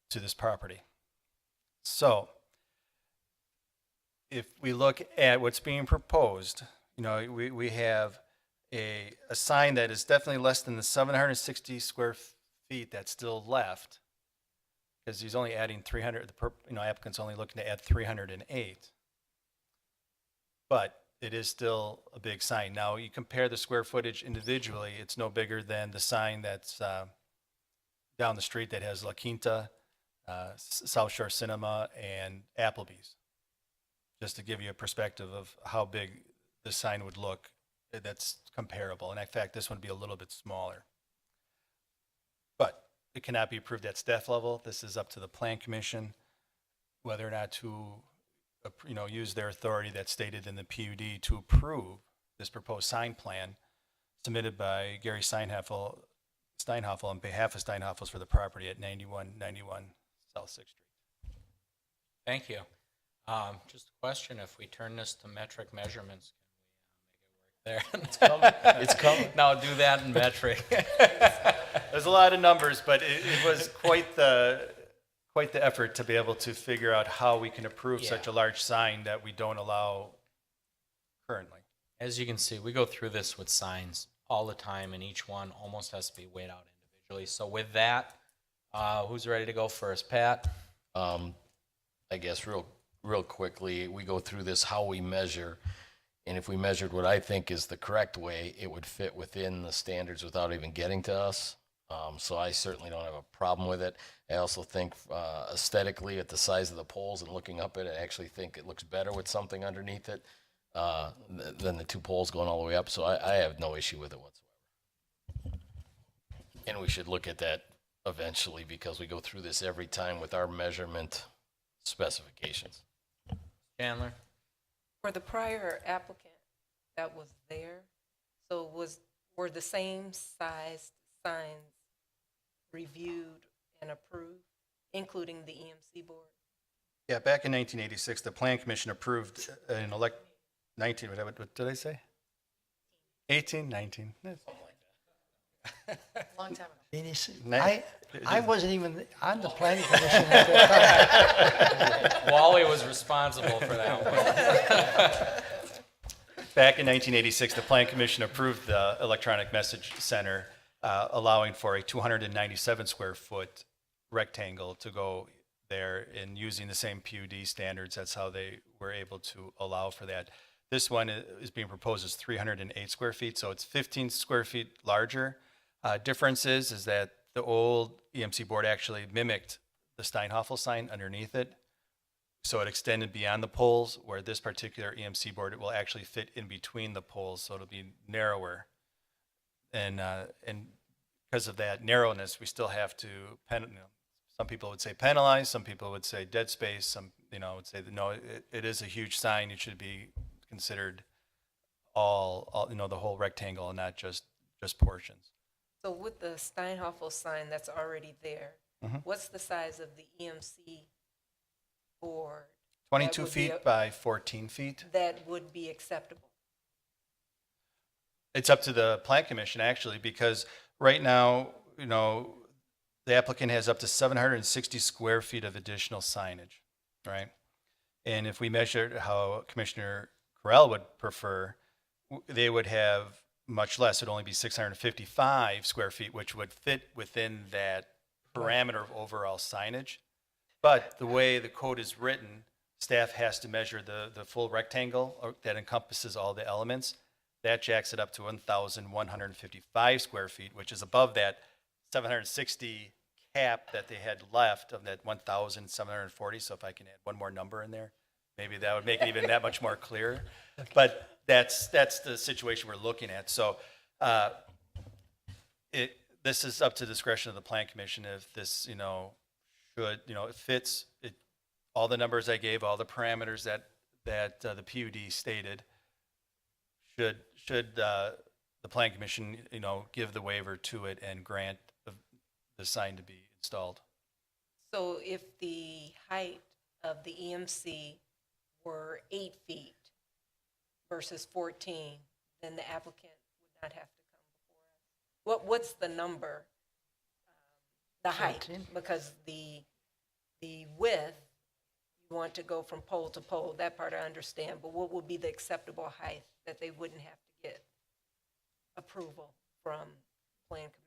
to this property. So if we look at what's being proposed, we have a sign that is definitely less than the 760 square feet that's still left, because he's only adding 300, the applicant's only looking to add 308. But it is still a big sign. Now, you compare the square footage individually, it's no bigger than the sign that's down the street that has La Quinta, South Shore Cinema, and Applebee's. Just to give you a perspective of how big the sign would look, that's comparable. And in fact, this one would be a little bit smaller. But it cannot be approved at staff level. This is up to the Plan Commission, whether or not to use their authority that's stated in the PUD to approve this proposed sign plan submitted by Gary Steinhoffel on behalf of Steinhoffel's for the property at 9191 South 6th Street. Thank you. Just a question, if we turn this to metric measurements, can we make it work It's there? coming. It's coming. No, do that in metric. There's a lot of numbers, but it was quite the effort to be able to figure out how we can approve such a large sign that we don't allow currently. As you can see, we go through this with signs all the time, and each one almost has to be weighed out individually. So with that, who's ready to go first? Pat? I guess real quickly, we go through this, how we measure. And if we measured what I think is the correct way, it would fit within the standards without even getting to us. So I certainly don't have a problem with it. I also think aesthetically at the size of the poles and looking up at it, I actually think it looks better with something underneath it than the two poles going all the way up. So I have no issue with it whatsoever. And we should look at that eventually because we go through this every time with our measurement specifications. Chandler? For the prior applicant that was there, so were the same sized signs reviewed and approved, including the EMC board? Yeah, back in 1986, the Plan Commission approved an 19, what did I say? 18, 19. Long time ago. 86. Ni- I wasn't even on the planning commission at that time. Wally was responsible for that one. Back in 1986, the Plan Commission approved the electronic message center, allowing for a 297 square foot rectangle to go there and using the same PUD standards. That's how they were able to allow for that. This one is being proposed as 308 square feet, so it's 15 square feet larger. Difference is that the old EMC board actually mimicked the Steinhoffel sign underneath it. So it extended beyond the poles, where this particular EMC board, it will actually fit in between the poles, so it'll be narrower. And because of that narrowness, we still have to, some people would say penalize, some people would say dead space, some, would say that, no, it is a huge sign. It should be considered all the whole rectangle and not just portions. So with the Steinhoffel sign that's already there, what's the size of the EMC board? 22 feet by 14 feet. That would be acceptable? It's up to the Plan Commission, actually, because right now, the applicant has up to 760 square feet of additional signage, right? And if we measured how Commissioner Correll would prefer, they would have much less. It'd only be 655 square feet, which would fit within that parameter of overall signage. But the way the code is written, staff has to measure the full rectangle that encompasses all the elements. That jacks it up to 1,155 square feet, which is above that 760 cap that they had left of that 1,740. So if I can add one more number in there, maybe that would make it even that much more clear. But that's the situation we're looking at. So this is up to discretion of the Plan Commission if this, it fits all the numbers I gave, all the parameters that the PUD stated. Should the Plan Commission, give the waiver to it and grant the sign to be installed? So if the height of the EMC were 8 feet versus 14, then the applicant would not have to come before us. What's the number? The height, 14. because the width, you want to go from pole to pole, that part I understand, but what would be the acceptable height that they wouldn't have to get approval from Plan Commission?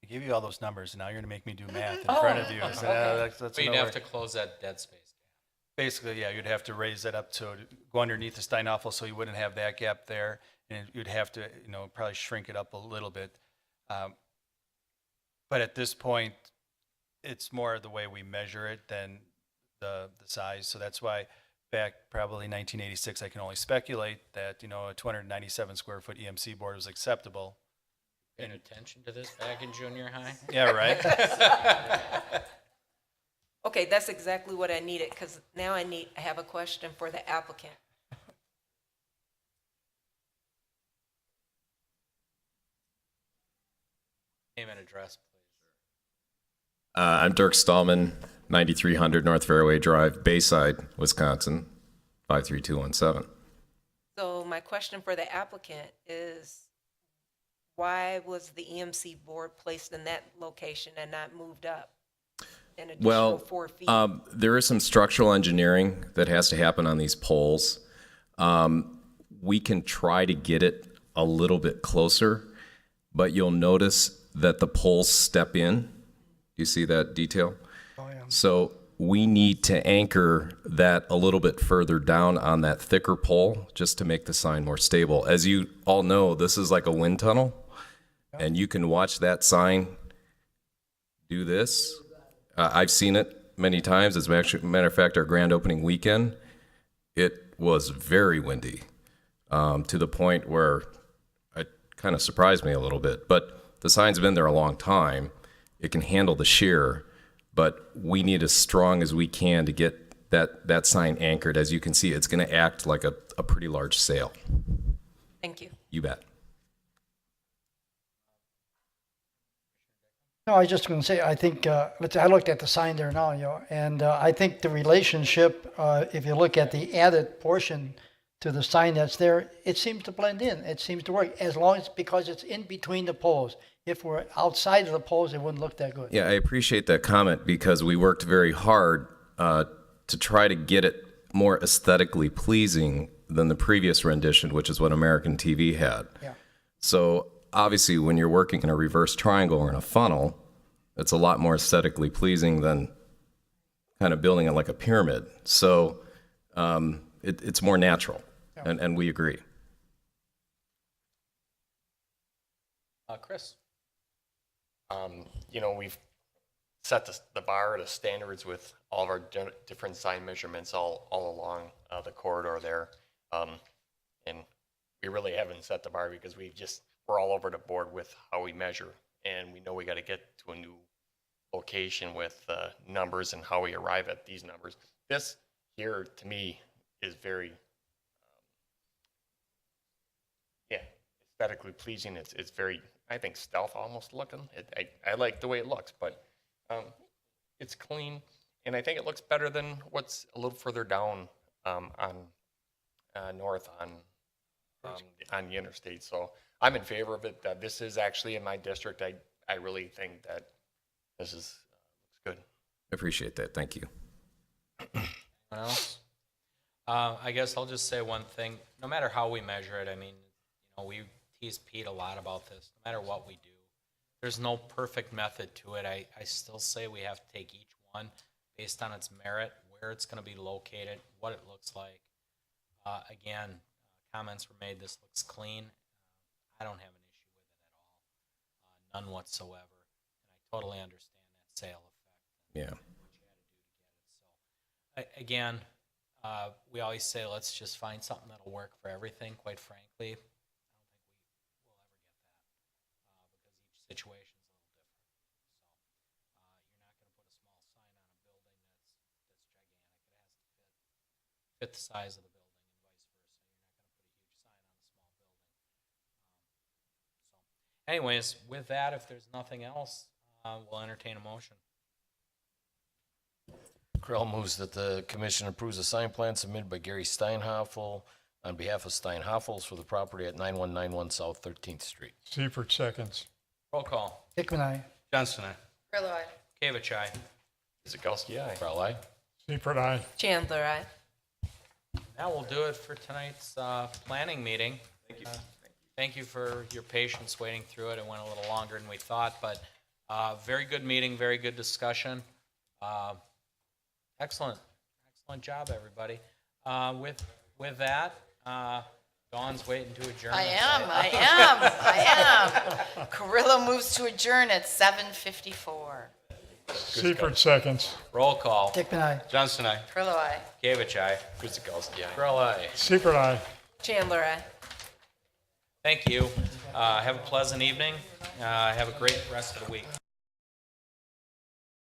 I gave you all those numbers, and now you're going to make me do math in front of you. I said, okay. But you'd have to close that dead space gap. Basically, yeah, you'd have to raise that up to go underneath the Steinhoffel, so you wouldn't have that gap there, and you'd have to, probably shrink it up a little bit. But at this point, it's more the way we measure it than the size. So that's why back probably 1986, I can only speculate that, a 297 square foot EMC board was acceptable. Paying attention to this back in junior high? Yeah, right. Okay, that's exactly what I needed, because now I have a question for the applicant. Name and address, please. I'm Dirk Stallman, 9300 North Fairway Drive, Bayside, Wisconsin, 53217. So my question for the applicant is, why was the EMC board placed in that location and not moved up an additional Well, 4 feet? there is some structural engineering that has to happen on these poles. We can try to get it a little bit closer, but you'll notice that the poles step in. You see that detail? Oh, yeah. So we need to anchor that a little bit further down on that thicker pole just to make the sign more stable. As you all know, this is like a wind tunnel, and you can watch that sign do this. I've seen it many times. As a matter of fact, our grand opening weekend, it was very windy, to the point where it kind of surprised me a little bit. But the sign's been there a long time. It can handle the shear, but we need as strong as we can to get that sign anchored. As you can see, it's going to act like a pretty large sail. Thank you. You bet. No, I was just going to say, I think, I looked at the sign there now, and I think the relationship, if you look at the added portion to the sign that's there, it seems to blend in. It seems to work, as long as, because it's in between the poles. If we're outside of the poles, it wouldn't look that good. Yeah, I appreciate that comment because we worked very hard to try to get it more aesthetically pleasing than the previous rendition, which is what American TV had. Yeah. So obviously, when you're working in a reverse triangle or in a funnel, it's a lot more aesthetically pleasing than kind of building it like a pyramid. So it's more natural, and we agree. Chris? You know, we've set the bar to standards with all of our different sign measurements all along the corridor there. And we really haven't set the bar because we're all over the board with how we measure. And we know we got to get to a new location with numbers and how we arrive at these numbers. This here, to me, is very, aesthetically pleasing. It's very, I think, stealth almost looking. I like the way it looks, but it's clean, and I think it looks better than what's a little further down on north on the interstate. So I'm in favor of it. This is actually in my district. I really think that this is looks good. I appreciate that. Thank you. Anyone else? I guess I'll just say one thing. No matter how we measure it, I mean, we tease Pete a lot about this. No matter what we do, there's no perfect method to it. I still say we have to take each one based on its merit, where it's going to be located, what it looks like. Again, comments were made, this looks clean. I don't have an issue with it at all. None whatsoever. And I totally understand that sale effect. Yeah. What you had to do to get it. So, again, we always say, let's just find something that'll work for everything, quite frankly. I don't think we will ever get that because each situation is a little different. So you're not going to put a small sign on a building that's gigantic. It has to fit the size of the building and vice versa. You're not going to put a huge sign on a small building. So anyways, with that, if there's nothing else, we'll entertain a motion. Krell moves that the commission approves a sign plan submitted by Gary Steinhoffel on behalf of Steinhoffels for the property at 9191 South 13th Street. Seifert seconds. Roll call. Hickman, aye. Johnson, aye. Grillo, aye. Kavich, aye. Kuzikowski, aye. Krell, aye. Seifert, aye. Chandler, aye. That will do it for tonight's planning meeting. Thank you. Thank you for your patience waiting through it. It went a little longer than we thought, but very good meeting, very good discussion. Excellent job, everybody. With that, Dawn's waiting to adjourn. I am. Carrillo moves to adjourn at 7:54. Seifert seconds. Roll call. Hickman, aye. Johnson, aye. Grillo, aye. Kavich, aye. Kuzikowski, aye. Krell, aye. Seifert, aye. Chandler, aye. Thank you. Have a pleasant evening. Have a great rest of the week.